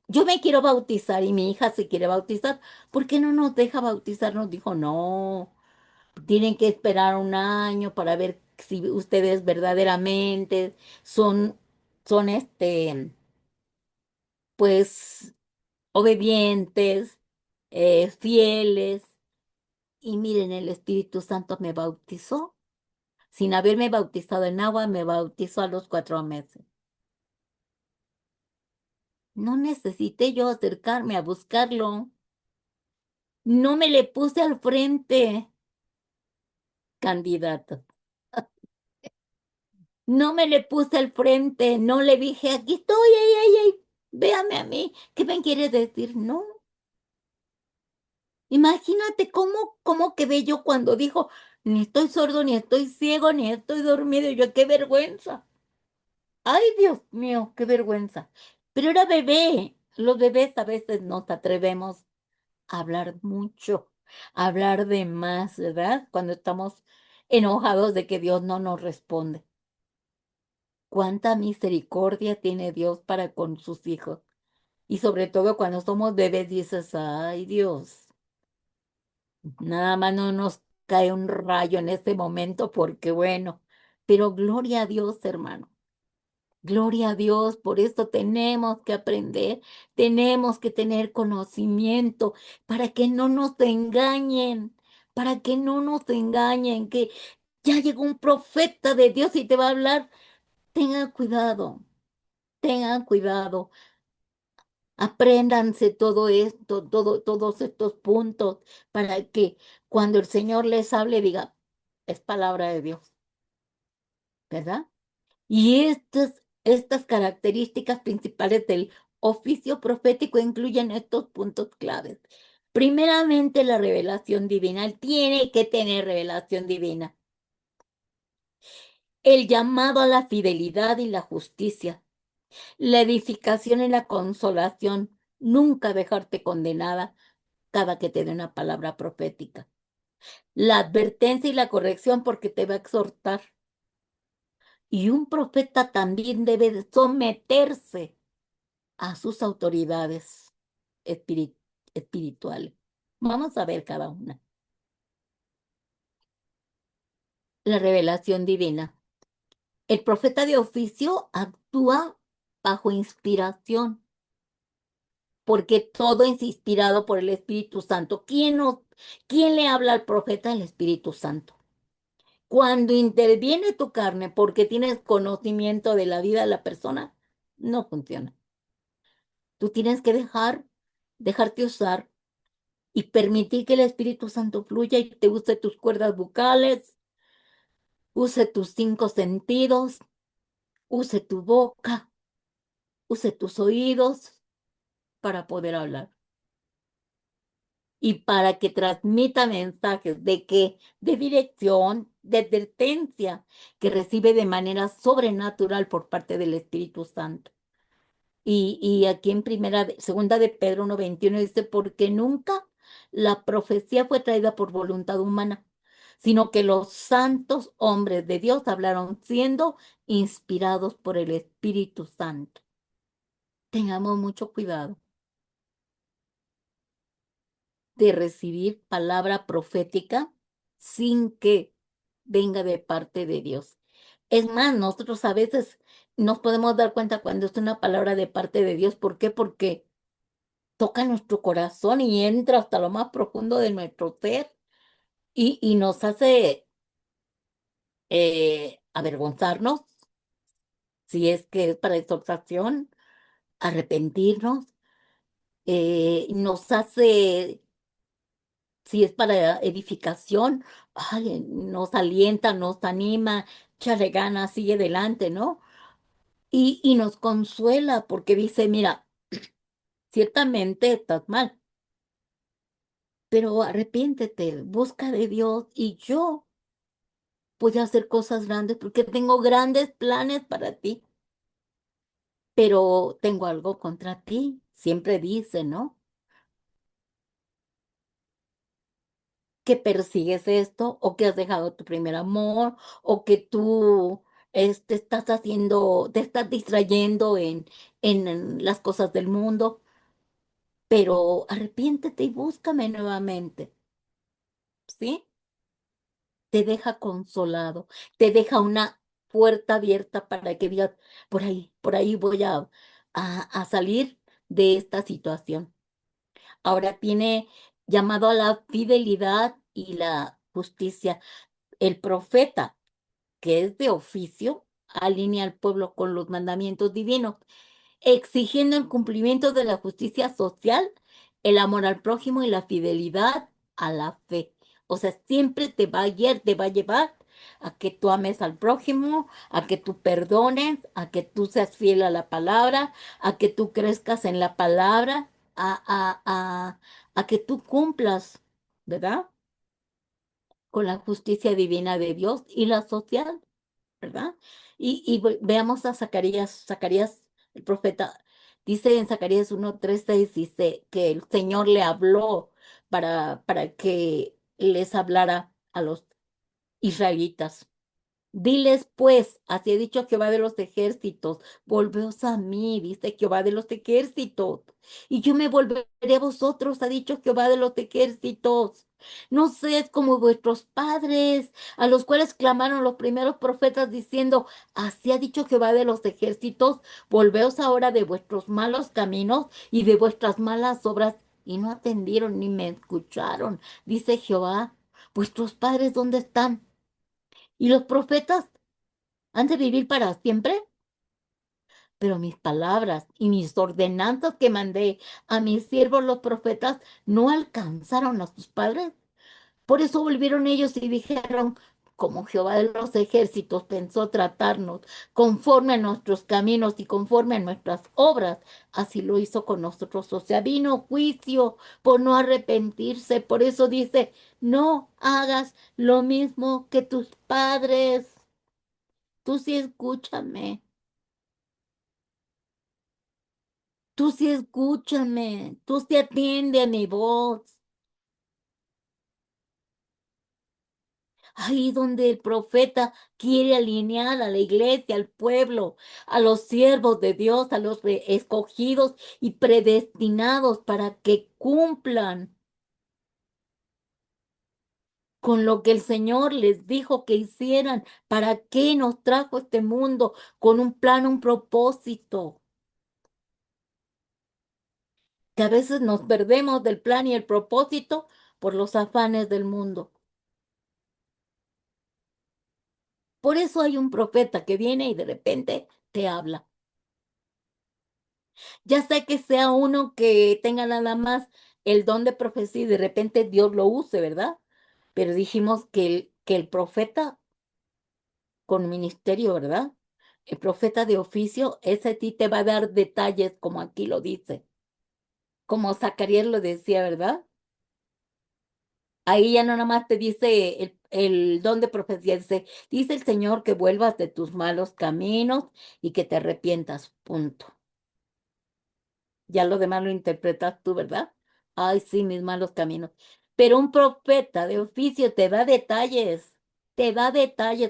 yo me quiero bautizar y mi hija se quiere bautizar, ¿por qué no nos deja bautizar? Nos dijo, no, tienen que esperar un año para ver si ustedes verdaderamente son pues, obedientes, fieles. Y miren, el Espíritu Santo me bautizó. Sin haberme bautizado en agua, me bautizó a los 4 meses. No necesité yo acercarme a buscarlo. No me le puse al frente, candidato. No me le puse al frente. No le dije, aquí estoy, ay, ay, ay, véame a mí. ¿Qué me quiere decir? No. Imagínate cómo quedé yo cuando dijo, Ni estoy sordo, ni estoy ciego, ni estoy dormido. Y yo, qué vergüenza. Ay, Dios mío, qué vergüenza. Pero era bebé. Los bebés a veces nos atrevemos a hablar mucho, a hablar de más, ¿verdad? Cuando estamos enojados de que Dios no nos responde. Cuánta misericordia tiene Dios para con sus hijos. Y sobre todo cuando somos bebés dices, ay, Dios, nada más no nos cae un rayo en este momento porque bueno, pero gloria a Dios, hermano. Gloria a Dios, por esto tenemos que aprender, tenemos que tener conocimiento para que no nos engañen, para que no nos engañen, que ya llegó un profeta de Dios y te va a hablar. Tengan cuidado, apréndanse todo esto, todos estos puntos para que cuando el Señor les hable diga, es palabra de Dios, ¿verdad? Y estas características principales del oficio profético incluyen estos puntos claves. Primeramente, la revelación divina. Él tiene que tener revelación divina. El llamado a la fidelidad y la justicia. La edificación y la consolación. Nunca dejarte condenada cada que te dé una palabra profética. La advertencia y la corrección porque te va a exhortar. Y un profeta también debe de someterse a sus autoridades espiri- espirituales. Vamos a ver cada una. La revelación divina. El profeta de oficio actúa bajo inspiración, porque todo es inspirado por el Espíritu Santo. ¿Quién le habla al profeta? El Espíritu Santo. Cuando interviene tu carne porque tienes conocimiento de la vida de la persona, no funciona. Tú tienes que dejarte usar y permitir que el Espíritu Santo fluya y te use tus cuerdas vocales, use tus cinco sentidos, use tu boca, use tus oídos para poder hablar y para que transmita mensajes de dirección, de advertencia que recibe de manera sobrenatural por parte del Espíritu Santo. Y aquí en segunda de Pedro 1:21 dice, porque nunca la profecía fue traída por voluntad humana, sino que los santos hombres de Dios hablaron siendo inspirados por el Espíritu Santo. Tengamos mucho cuidado de recibir palabra profética sin que venga de parte de Dios. Es más, nosotros a veces nos podemos dar cuenta cuando es una palabra de parte de Dios. ¿Por qué? Porque toca nuestro corazón y entra hasta lo más profundo de nuestro ser y nos hace avergonzarnos, si es que es para exhortación, arrepentirnos, nos hace, si es para edificación, ay, nos alienta, nos anima, échale ganas, sigue adelante, ¿no? Y nos consuela porque dice, mira, ciertamente estás mal, pero arrepiéntete, busca de Dios y yo voy a hacer cosas grandes porque tengo grandes planes para ti, pero tengo algo contra ti. Siempre dice, ¿no? Que persigues esto o que has dejado tu primer amor o que tú estás haciendo, te estás distrayendo en las cosas del mundo, pero arrepiéntete y búscame nuevamente, ¿sí? Te deja consolado, te deja una puerta abierta para que digas, por ahí voy a salir de esta situación. Ahora tiene llamado a la fidelidad y la justicia. El profeta, que es de oficio, alinea al pueblo con los mandamientos divinos exigiendo el cumplimiento de la justicia social, el amor al prójimo y la fidelidad a la fe. O sea, siempre te va a llevar a que tú ames al prójimo, a que tú perdones, a que tú seas fiel a la palabra, a que tú crezcas en la palabra, a que tú cumplas, ¿verdad? con la justicia divina de Dios y la social, ¿verdad? Y veamos a Zacarías, Zacarías, el profeta, dice en Zacarías 1:3-6, dice que el Señor le habló para que les hablara a los israelitas. Diles pues, así ha dicho Jehová de los ejércitos, volveos a mí, dice Jehová de los ejércitos, y yo me volveré a vosotros, ha dicho Jehová de los ejércitos. No seáis como vuestros padres, a los cuales clamaron los primeros profetas diciendo, así ha dicho Jehová de los ejércitos, volveos ahora de vuestros malos caminos y de vuestras malas obras, y no atendieron ni me escucharon, dice Jehová. ¿Vuestros padres dónde están? ¿Y los profetas han de vivir para siempre? Pero mis palabras y mis ordenanzas que mandé a mis siervos los profetas no alcanzaron a sus padres. Por eso volvieron ellos y dijeron, como Jehová de los ejércitos pensó tratarnos conforme a nuestros caminos y conforme a nuestras obras, así lo hizo con nosotros. O sea, vino juicio por no arrepentirse. Por eso dice, no hagas lo mismo que tus padres. Tú sí escúchame. Tú sí escúchame, tú sí atiende a mi voz. Ahí donde el profeta quiere alinear a la iglesia, al pueblo, a los siervos de Dios, a los escogidos y predestinados para que cumplan con lo que el Señor les dijo que hicieran. ¿Para qué nos trajo este mundo? Con un plan, un propósito. Que a veces nos perdemos del plan y el propósito por los afanes del mundo. Por eso hay un profeta que viene y de repente te habla. Ya sea que sea uno que tenga nada más el don de profecía y de repente Dios lo use, ¿verdad? Pero dijimos que el profeta con ministerio, ¿verdad? El profeta de oficio, ese a ti te va a dar detalles como aquí lo dice, como Zacarías lo decía, ¿verdad? Ahí ya no nada más te dice el don de profecía, dice el Señor que vuelvas de tus malos caminos y que te arrepientas, punto. Ya lo demás lo interpretas tú, ¿verdad? Ay, sí, mis malos caminos. Pero un profeta de oficio te da detalles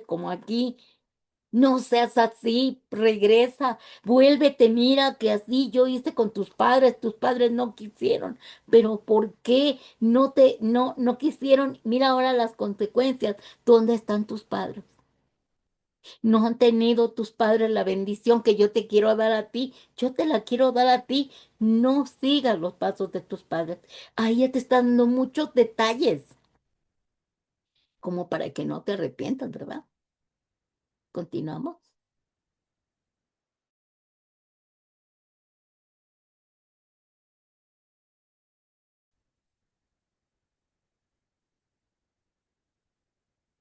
como aquí. No seas así, regresa, vuélvete, mira que así yo hice con tus padres no quisieron, pero ¿por qué no quisieron? Mira ahora las consecuencias, ¿dónde están tus padres? No han tenido tus padres la bendición que yo te quiero dar a ti. Yo te la quiero dar a ti. No sigas los pasos de tus padres. Ahí ya te están dando muchos detalles, como para que no te arrepientas, ¿verdad? Continuamos.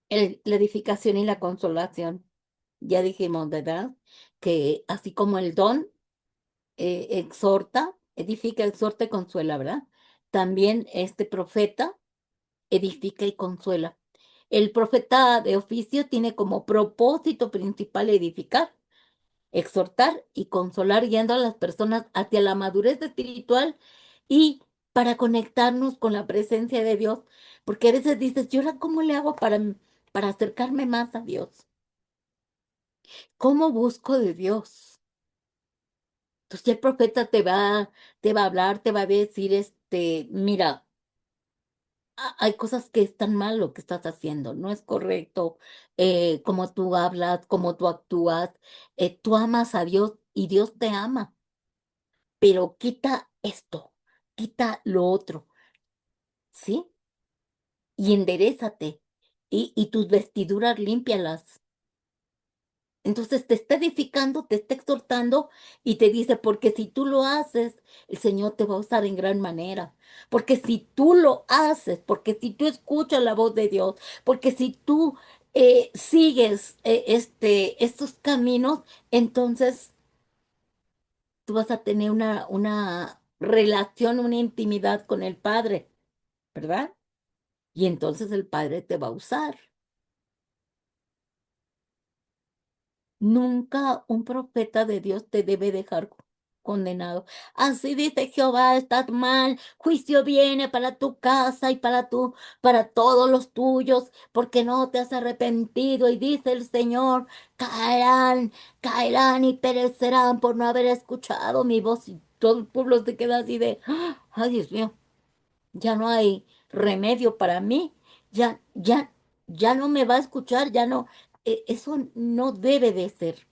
La edificación y la consolación. Ya dijimos, ¿verdad? Que así como el don exhorta, edifica, exhorta y consuela, ¿verdad? También este profeta edifica y consuela. El profeta de oficio tiene como propósito principal edificar, exhortar y consolar, guiando a las personas hacia la madurez espiritual y para conectarnos con la presencia de Dios. Porque a veces dices, ¿yo ahora cómo le hago para acercarme más a Dios? ¿Cómo busco de Dios? Entonces ya el profeta te va a hablar, te va a decir, mira, hay cosas que están mal lo que estás haciendo, no es correcto como tú hablas, como tú actúas. Tú amas a Dios y Dios te ama, pero quita esto, quita lo otro, ¿sí? Y enderézate y tus vestiduras límpialas. Entonces te está edificando, te está exhortando y te dice, porque si tú lo haces, el Señor te va a usar en gran manera. Porque si tú lo haces, porque si tú escuchas la voz de Dios, porque si tú sigues estos caminos, entonces tú vas a tener una relación, una intimidad con el Padre, ¿verdad? y entonces el Padre te va a usar. Nunca un profeta de Dios te debe dejar condenado. Así dice Jehová, estás mal, juicio viene para tu casa y para todos los tuyos, porque no te has arrepentido. Y dice el Señor, caerán, caerán y perecerán por no haber escuchado mi voz. Y todo el pueblo se queda así de, ay, Dios mío, ya no hay remedio para mí, ya, ya, ya no me va a escuchar, ya no, eso no debe de ser,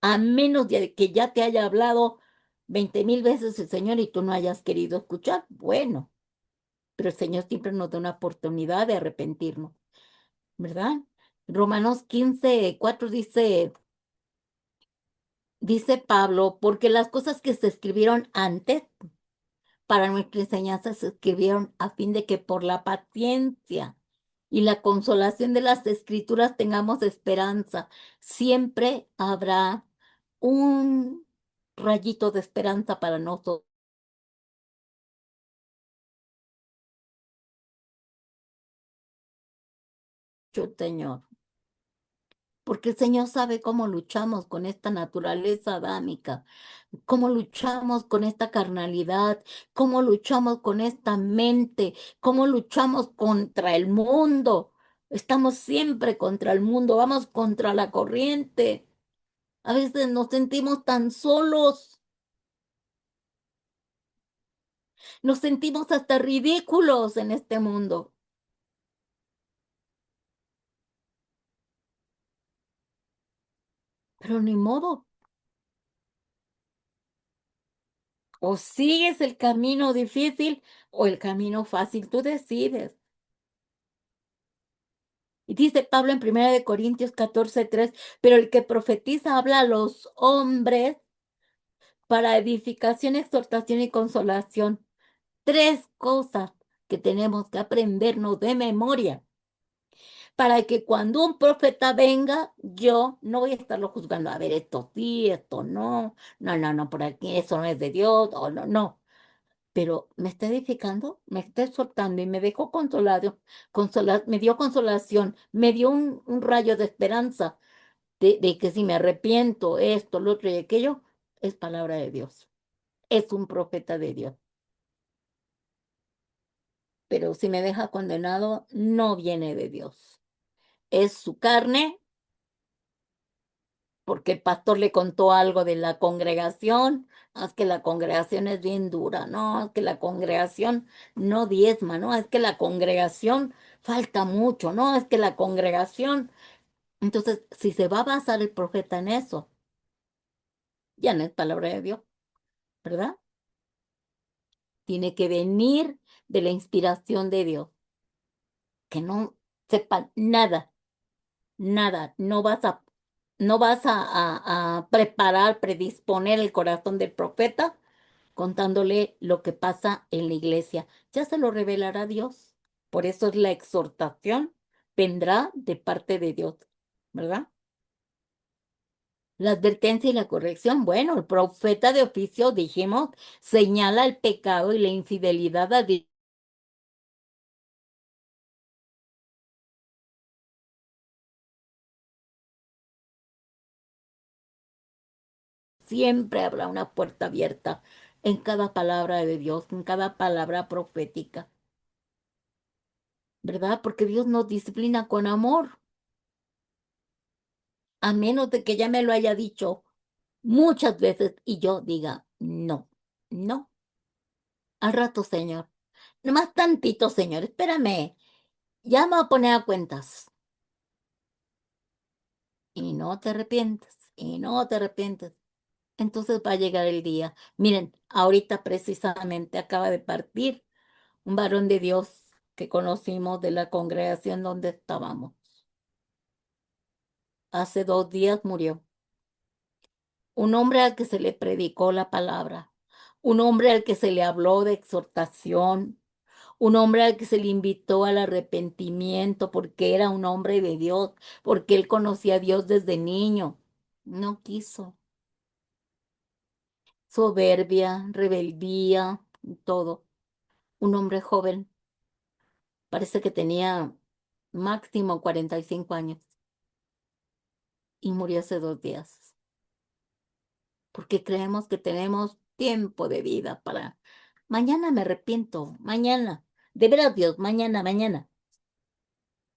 a menos de que ya te haya hablado 20,000 veces el Señor y tú no hayas querido escuchar. Bueno, pero el Señor siempre nos da una oportunidad de arrepentirnos, ¿verdad? Romanos 15:4 dice Pablo, porque las cosas que se escribieron antes para nuestra enseñanza se escribieron a fin de que por la paciencia y la consolación de las escrituras tengamos esperanza. Siempre habrá un rayito de esperanza para nosotros, Señor, porque el Señor sabe cómo luchamos con esta naturaleza adámica, cómo luchamos con esta carnalidad, cómo luchamos con esta mente, cómo luchamos contra el mundo. Estamos siempre contra el mundo, vamos contra la corriente. A veces nos sentimos tan solos, nos sentimos hasta ridículos en este mundo, pero ni modo. O sigues el camino difícil o el camino fácil, tú decides. Y dice Pablo en 1 Corintios 14:3, pero el que profetiza habla a los hombres para edificación, exhortación y consolación. Tres cosas que tenemos que aprendernos de memoria para que cuando un profeta venga, yo no voy a estarlo juzgando. A ver, esto sí, esto no, no, no, no, por aquí eso no es de Dios, o no, no. Pero me está edificando, me está exhortando y me dejó consolado, me dio consolación, me dio un rayo de esperanza de que si me arrepiento, esto, lo otro y aquello, es palabra de Dios, es un profeta de Dios. Pero si me deja condenado, no viene de Dios. Es su carne, porque el pastor le contó algo de la congregación. Es que la congregación es bien dura, no, es que la congregación no diezma, no, es que la congregación falta mucho, no, es que la congregación. Entonces, si se va a basar el profeta en eso, ya no es palabra de Dios, ¿verdad? Tiene que venir de la inspiración de Dios, que no sepa nada, nada, no vas a preparar, predisponer el corazón del profeta contándole lo que pasa en la iglesia. Ya se lo revelará Dios. Por eso es la exhortación, vendrá de parte de Dios, ¿verdad? La advertencia y la corrección. Bueno, el profeta de oficio, dijimos, señala el pecado y la infidelidad a Dios. Siempre habrá una puerta abierta en cada palabra de Dios, en cada palabra profética, ¿verdad? Porque Dios nos disciplina con amor, a menos de que ya me lo haya dicho muchas veces y yo diga, no, no, al rato, Señor. Nomás tantito, Señor, espérame, ya me voy a poner a cuentas. Y no te arrepientes, y no te arrepientes. Entonces va a llegar el día. Miren, ahorita precisamente acaba de partir un varón de Dios que conocimos de la congregación donde estábamos. Hace 2 días murió. Un hombre al que se le predicó la palabra, un hombre al que se le habló de exhortación, un hombre al que se le invitó al arrepentimiento porque era un hombre de Dios, porque él conocía a Dios desde niño. No quiso. Soberbia, rebeldía, todo. Un hombre joven. Parece que tenía máximo 45 años y murió hace 2 días, porque creemos que tenemos tiempo de vida para mañana me arrepiento, mañana, de veras Dios, mañana, mañana,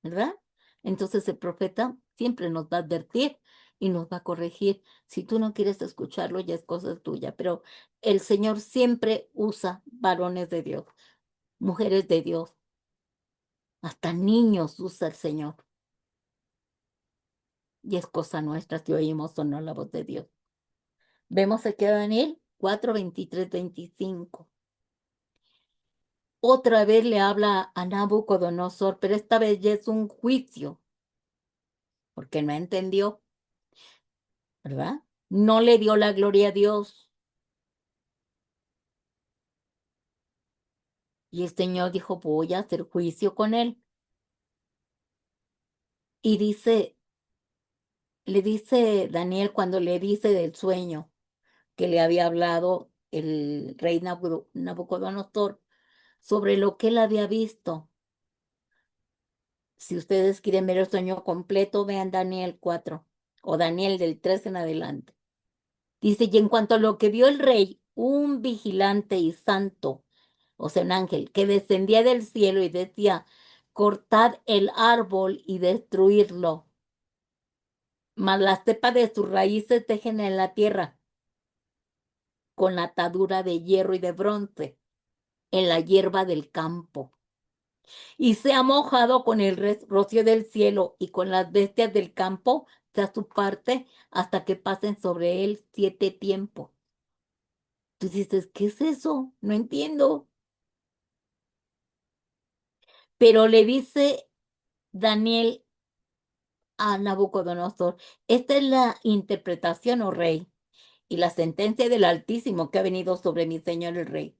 ¿verdad? Entonces el profeta siempre nos va a advertir y nos va a corregir. Si tú no quieres escucharlo, ya es cosa tuya, pero el Señor siempre usa varones de Dios, mujeres de Dios, hasta niños usa el Señor. Y es cosa nuestra si oímos o no la voz de Dios. Vemos aquí a Daniel 4, 23, 25. Otra vez le habla a Nabucodonosor, pero esta vez ya es un juicio, porque no entendió, ¿verdad? No le dio la gloria a Dios. Y el Señor dijo, voy a hacer juicio con él. Y le dice Daniel cuando le dice del sueño que le había hablado el rey Nabucodonosor sobre lo que él había visto. Si ustedes quieren ver el sueño completo, vean Daniel 4 o Daniel del 3 en adelante. Dice, y en cuanto a lo que vio el rey, un vigilante y santo, o sea, un ángel, que descendía del cielo y decía, cortad el árbol y destruirlo, mas la cepa de sus raíces dejen en la tierra, con atadura de hierro y de bronce, en la hierba del campo. Y sea mojado con el rocío del cielo y con las bestias del campo, sea su parte, hasta que pasen sobre él 7 tiempos. Tú dices, ¿qué es eso? No entiendo. Pero le dice Daniel a Nabucodonosor, esta es la interpretación, oh rey, y la sentencia del Altísimo que ha venido sobre mi señor el rey,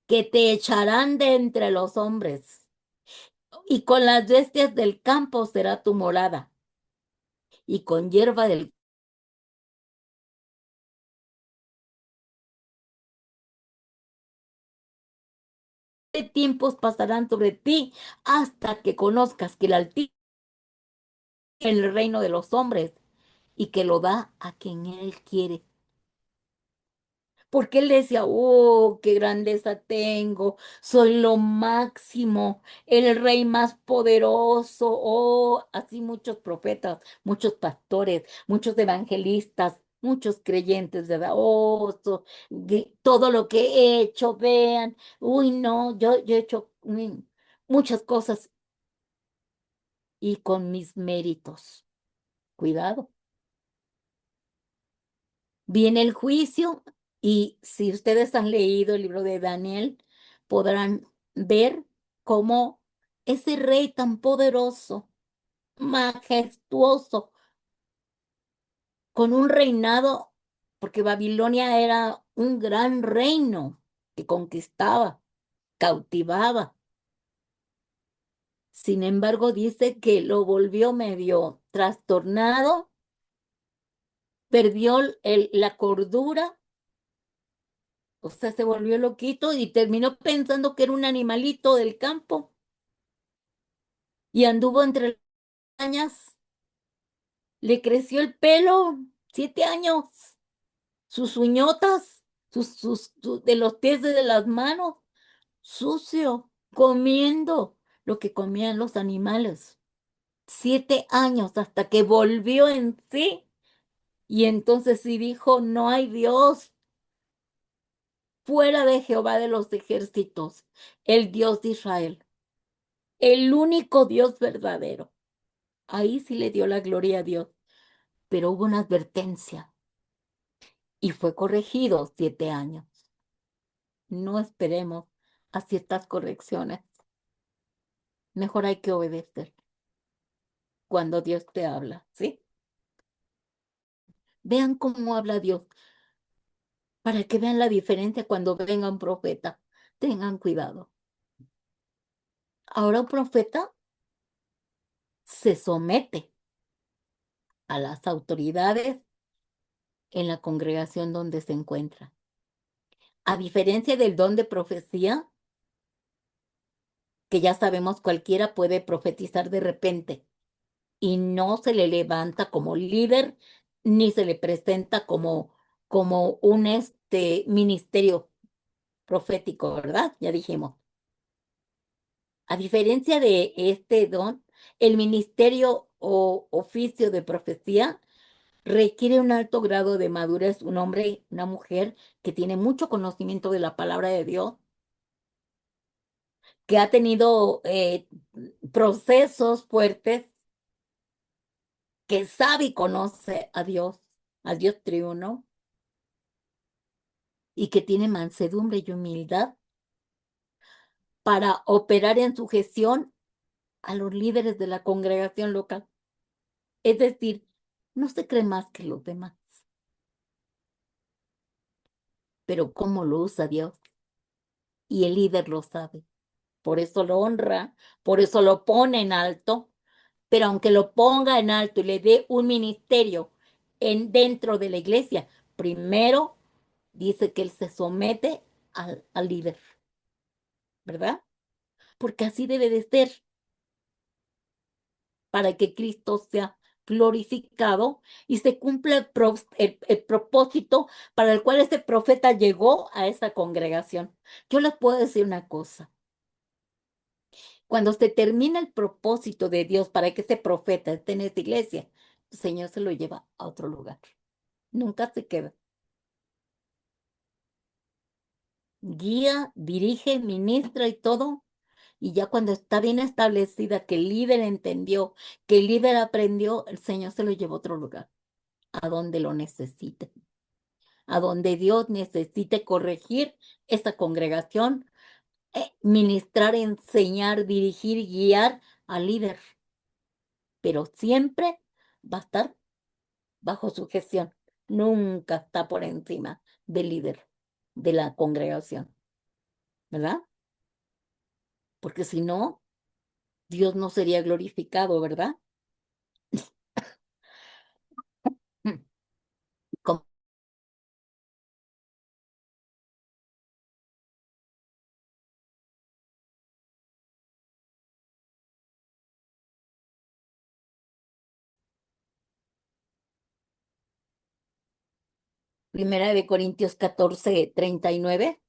que te echarán de entre los hombres, y con las bestias del campo será tu morada, y con hierba del tiempos pasarán sobre ti, hasta que conozcas que el Altísimo es el reino de los hombres, y que lo da a quien él quiere. Porque él decía, oh, qué grandeza tengo, soy lo máximo, el rey más poderoso, oh, así muchos profetas, muchos pastores, muchos evangelistas, muchos creyentes, ¿verdad? Oh, todo lo que he hecho, vean, uy, no, yo he hecho muchas cosas y con mis méritos, cuidado. Viene el juicio y si ustedes han leído el libro de Daniel, podrán ver cómo ese rey tan poderoso, majestuoso, con un reinado, porque Babilonia era un gran reino que conquistaba, cautivaba. Sin embargo, dice que lo volvió medio trastornado, perdió la cordura. O sea, se volvió loquito y terminó pensando que era un animalito del campo y anduvo entre las arañas. Le creció el pelo, 7 años, sus uñotas, de los pies y de las manos, sucio, comiendo lo que comían los animales. 7 años hasta que volvió en sí y entonces sí dijo, no hay Dios fuera de Jehová de los ejércitos, el Dios de Israel. El único Dios verdadero. Ahí sí le dio la gloria a Dios, pero hubo una advertencia y fue corregido 7 años. No esperemos a ciertas correcciones. Mejor hay que obedecer cuando Dios te habla, ¿sí? Vean cómo habla Dios para que vean la diferencia cuando venga un profeta. Tengan cuidado. Ahora un profeta se somete a las autoridades en la congregación donde se encuentra. A diferencia del don de profecía, que ya sabemos cualquiera puede profetizar de repente y no se le levanta como líder ni se le presenta como un ministerio profético, ¿verdad? Ya dijimos. A diferencia de este don, el ministerio o oficio de profecía requiere un alto grado de madurez, un hombre, una mujer que tiene mucho conocimiento de la palabra de Dios, que ha tenido procesos fuertes, que sabe y conoce a Dios triuno, y que tiene mansedumbre y humildad para operar en sujeción a los líderes de la congregación local. Es decir, no se cree más que los demás, pero cómo lo usa Dios y el líder lo sabe. Por eso lo honra, por eso lo pone en alto, pero aunque lo ponga en alto y le dé un ministerio dentro de la iglesia, primero dice que él se somete al líder, ¿verdad? Porque así debe de ser para que Cristo sea glorificado y se cumpla el propósito para el cual este profeta llegó a esa congregación. Yo les puedo decir una cosa. Cuando se termina el propósito de Dios para que ese profeta esté en esta iglesia, el Señor se lo lleva a otro lugar. Nunca se queda. Guía, dirige, ministra y todo. Y ya cuando está bien establecida, que el líder entendió, que el líder aprendió, el Señor se lo lleva a otro lugar, a donde lo necesite, a donde Dios necesite corregir esa congregación, ministrar, enseñar, dirigir, guiar al líder. Pero siempre va a estar bajo su gestión. Nunca está por encima del líder de la congregación, ¿verdad? Porque si no, Dios no sería glorificado, ¿verdad? Como Primera de Corintios 14:39,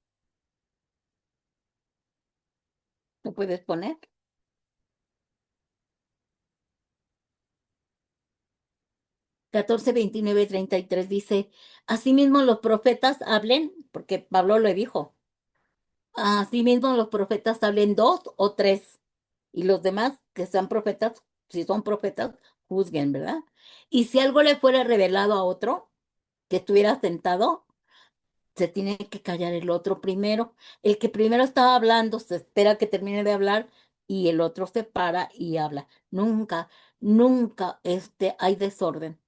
¿lo puedes poner? 14:29-33 dice, asimismo los profetas hablen, porque Pablo le dijo, asimismo los profetas hablen dos o tres, y los demás que sean profetas, si son profetas, juzguen, ¿verdad? Y si algo le fuera revelado a otro, que estuviera sentado, se tiene que callar el otro primero. El que primero estaba hablando se espera que termine de hablar y el otro se para y habla. Nunca, nunca hay desorden,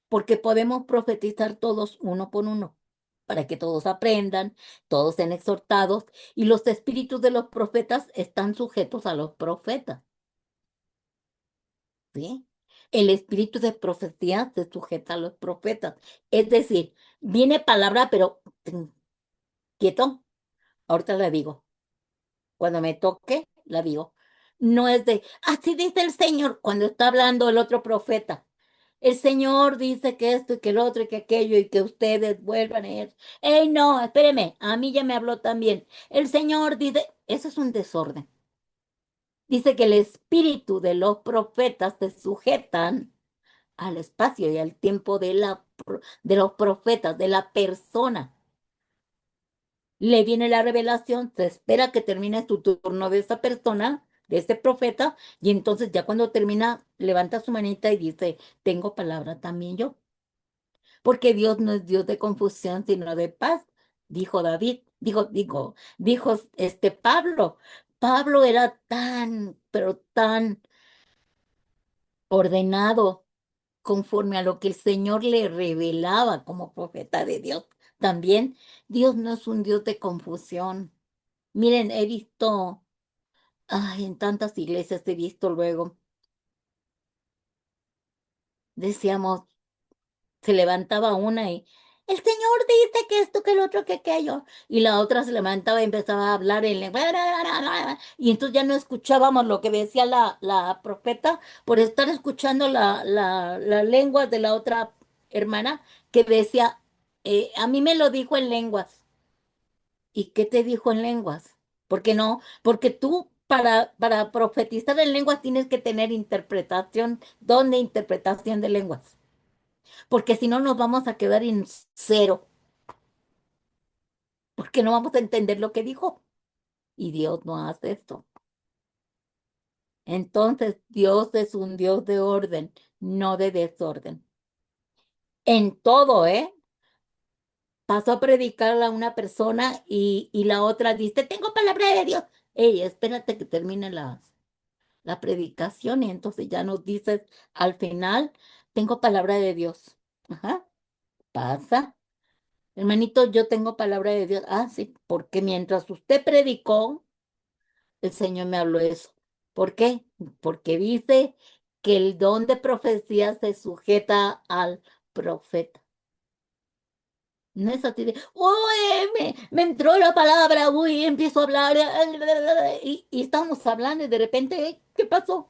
porque podemos profetizar todos uno por uno, para que todos aprendan, todos sean exhortados, y los espíritus de los profetas están sujetos a los profetas, ¿sí? El espíritu de profecía se sujeta a los profetas. Es decir, viene palabra, pero quieto, ahorita la digo. Cuando me toque, la digo. No es de, así dice el Señor, cuando está hablando el otro profeta. El Señor dice que esto y que el otro y que aquello y que ustedes vuelvan a ir. ¡Ey, no! Espéreme, a mí ya me habló también. El Señor dice, eso es un desorden. Dice que el espíritu de los profetas se sujetan al espacio y al tiempo de los profetas, de la persona. Le viene la revelación, se espera que termine tu turno de esa persona, de ese profeta, y entonces ya cuando termina, levanta su manita y dice, tengo palabra también yo, porque Dios no es Dios de confusión, sino de paz, dijo David, dijo Pablo. Pablo era tan, pero tan ordenado conforme a lo que el Señor le revelaba como profeta de Dios. También Dios no es un Dios de confusión. Miren, he visto, ay, en tantas iglesias he visto luego, decíamos, se levantaba una y el Señor dice que esto, que el otro, que aquello. Y la otra se levantaba y empezaba a hablar en lengua. Y entonces ya no escuchábamos lo que decía la profeta por estar escuchando la lengua de la otra hermana que decía, a mí me lo dijo en lenguas. ¿Y qué te dijo en lenguas? ¿Por qué no? Porque tú para profetizar en lenguas tienes que tener interpretación, don de interpretación de lenguas. Porque si no nos vamos a quedar en cero, porque no vamos a entender lo que dijo. Y Dios no hace esto. Entonces, Dios es un Dios de orden, no de desorden. En todo, ¿eh? Pasó a predicarle a una persona y la otra dice, tengo palabra de Dios. Ey, espérate que termine la predicación y entonces ya nos dices al final, tengo palabra de Dios. Ajá, pasa. Hermanito, yo tengo palabra de Dios. Ah, sí, porque mientras usted predicó, el Señor me habló eso. ¿Por qué? Porque dice que el don de profecía se sujeta al profeta. No es así de, uy, me entró la palabra, uy, empiezo a hablar, y estamos hablando y de repente, ¿qué pasó?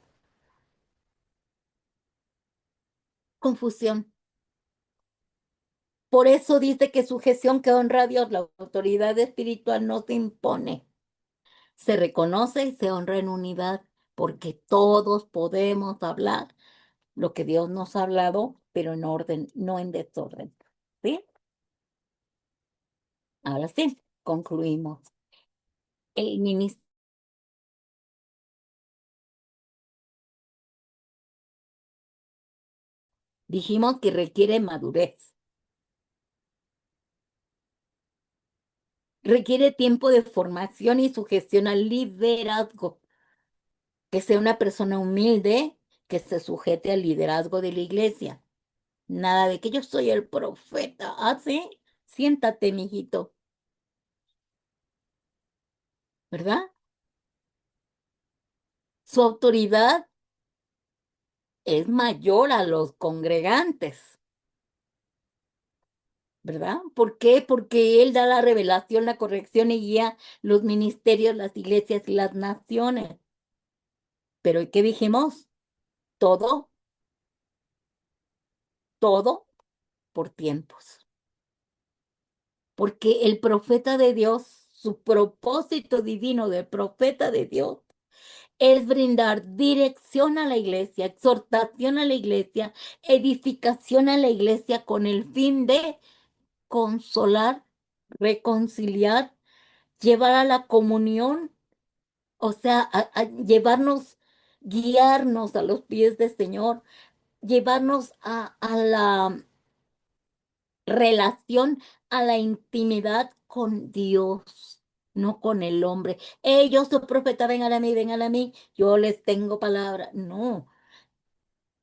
Confusión. Por eso dice que sujeción que honra a Dios, la autoridad espiritual no se impone, se reconoce y se honra en unidad, porque todos podemos hablar lo que Dios nos ha hablado, pero en orden, no en desorden. ¿Sí? Ahora sí, concluimos. El ministerio, dijimos que requiere madurez, requiere tiempo de formación y sujeción al liderazgo, que sea una persona humilde, que se sujete al liderazgo de la iglesia. Nada de que yo soy el profeta. Ah, sí, siéntate, mijito, ¿verdad? Su autoridad es mayor a los congregantes, ¿verdad? ¿Por qué? Porque Él da la revelación, la corrección y guía los ministerios, las iglesias y las naciones. Pero ¿y qué dijimos? Todo, todo por tiempos. Porque el profeta de Dios, su propósito divino de profeta de Dios, es brindar dirección a la iglesia, exhortación a la iglesia, edificación a la iglesia con el fin de consolar, reconciliar, llevar a la comunión, o sea, a llevarnos, guiarnos a los pies del Señor, llevarnos a la relación, a la intimidad con Dios, no con el hombre. Ellos, su profeta, vengan a mí, yo les tengo palabra. No,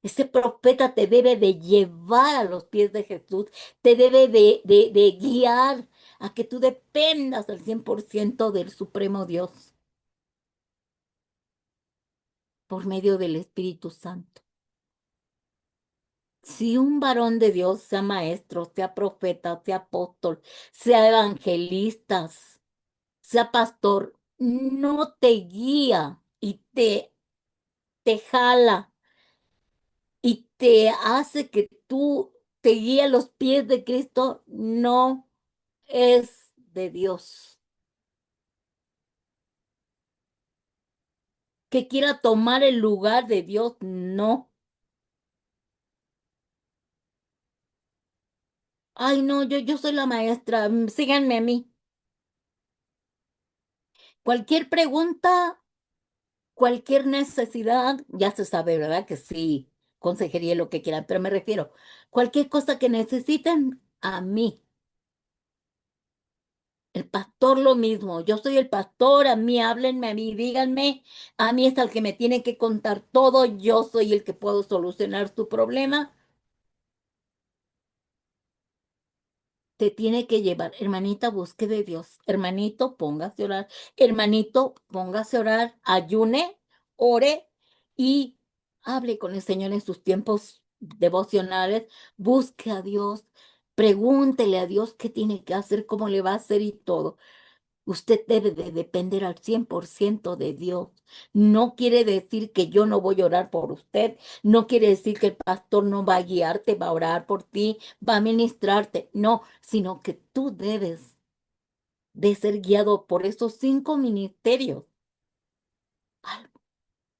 ese profeta te debe de llevar a los pies de Jesús, te debe de guiar a que tú dependas al 100% del Supremo Dios por medio del Espíritu Santo. Si un varón de Dios, sea maestro, sea profeta, sea apóstol, sea evangelista, sea pastor, no te guía y te jala y te hace que tú te guíes a los pies de Cristo, no es de Dios. Que quiera tomar el lugar de Dios, no. Ay, no, yo soy la maestra, síganme a mí. Cualquier pregunta, cualquier necesidad, ya se sabe, ¿verdad? Que sí, consejería lo que quieran, pero me refiero, cualquier cosa que necesiten, a mí. El pastor lo mismo, yo soy el pastor, a mí háblenme, a mí díganme, a mí es al que me tiene que contar todo, yo soy el que puedo solucionar su problema. Te tiene que llevar, hermanita, busque de Dios, hermanito, póngase a orar, ayune, ore y hable con el Señor en sus tiempos devocionales, busque a Dios, Pregúntele a Dios qué tiene que hacer, cómo le va a hacer y todo. Usted debe de depender al 100% de Dios. No quiere decir que yo no voy a orar por usted. No quiere decir que el pastor no va a guiarte, va a orar por ti, va a ministrarte. No, sino que tú debes de ser guiado por esos 5 ministerios al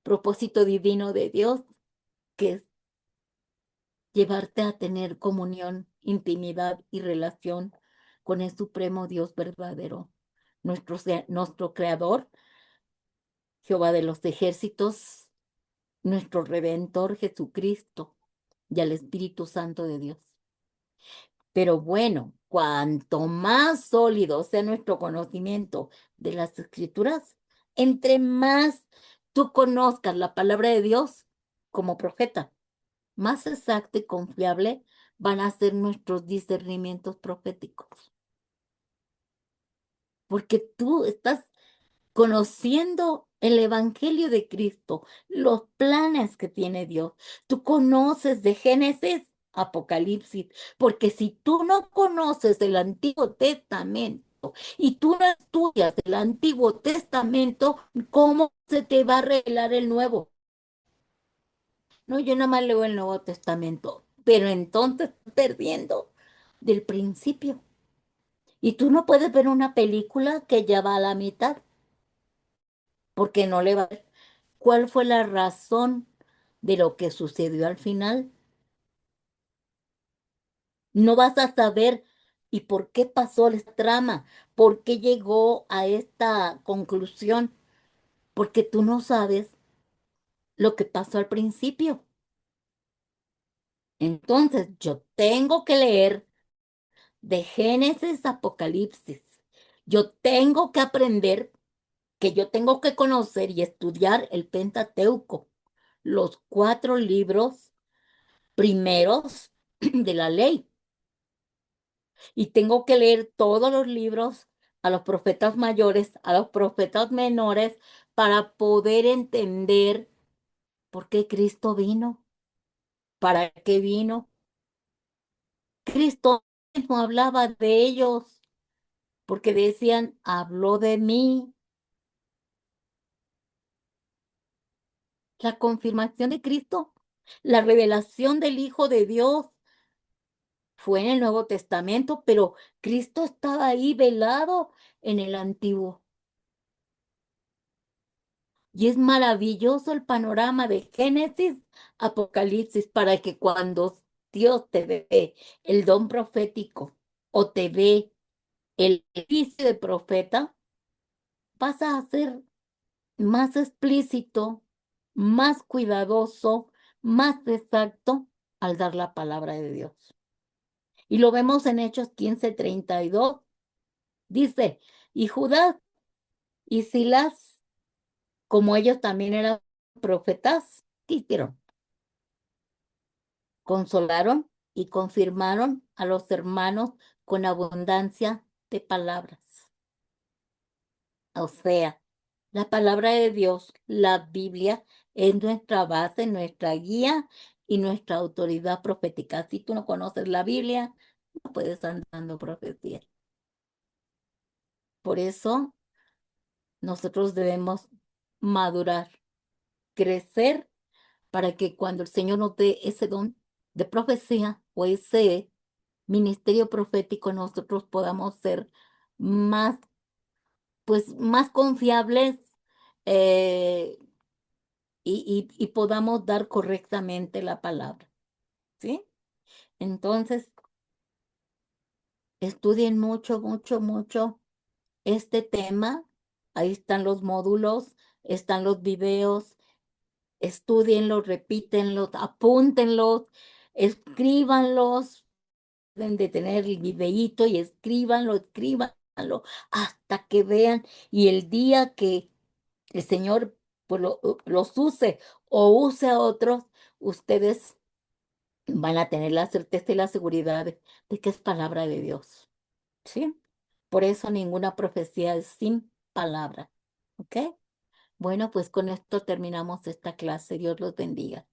propósito divino de Dios, que es llevarte a tener comunión, intimidad y relación con el supremo Dios verdadero, nuestro Creador, Jehová de los ejércitos, nuestro Redentor Jesucristo y al Espíritu Santo de Dios. Pero bueno, cuanto más sólido sea nuestro conocimiento de las Escrituras, entre más tú conozcas la palabra de Dios como profeta, más exacto y confiable van a ser nuestros discernimientos proféticos. Porque tú estás conociendo el Evangelio de Cristo, los planes que tiene Dios. Tú conoces de Génesis, Apocalipsis, porque si tú no conoces el Antiguo Testamento y tú no estudias el Antiguo Testamento, ¿cómo se te va a revelar el Nuevo? No, yo nada más leo el Nuevo Testamento, pero entonces estás perdiendo del principio. Y tú no puedes ver una película que ya va a la mitad, porque no le va a ver cuál fue la razón de lo que sucedió al final. No vas a saber y por qué pasó la trama, por qué llegó a esta conclusión, porque tú no sabes lo que pasó al principio. Entonces, yo tengo que leer de Génesis a Apocalipsis. Yo tengo que aprender, que yo tengo que conocer y estudiar el Pentateuco, los 4 libros primeros de la ley. Y tengo que leer todos los libros a los profetas mayores, a los profetas menores, para poder entender por qué Cristo vino, para qué vino. Cristo no hablaba de ellos, porque decían, habló de mí. La confirmación de Cristo, la revelación del Hijo de Dios fue en el Nuevo Testamento, pero Cristo estaba ahí velado en el Antiguo. Y es maravilloso el panorama de Génesis, Apocalipsis, para que cuando Dios te dé el don profético o te dé el oficio de profeta, vas a ser más explícito, más cuidadoso, más exacto al dar la palabra de Dios. Y lo vemos en Hechos 15:32. Dice, y Judas y Silas, como ellos también eran profetas, ¿qué hicieron? Consolaron y confirmaron a los hermanos con abundancia de palabras. O sea, la palabra de Dios, la Biblia, es nuestra base, nuestra guía y nuestra autoridad profética. Si tú no conoces la Biblia, no puedes andar dando profecía. Por eso nosotros debemos madurar, crecer, para que cuando el Señor nos dé ese don de profecía o ese ministerio profético, nosotros podamos ser más, pues, más confiables, eh, y podamos dar correctamente la palabra, ¿sí? Entonces, estudien mucho, mucho, mucho este tema. Ahí están los módulos, están los videos, estudienlos, repítenlos, apúntenlos, escríbanlos. Deben de tener el videíto y escríbanlo, escríbanlo hasta que vean, y el día que el Señor pues, los use o use a otros, ustedes van a tener la certeza y la seguridad de que es palabra de Dios, ¿sí? Por eso ninguna profecía es sin palabra, ¿ok? Bueno, pues con esto terminamos esta clase. Dios los bendiga.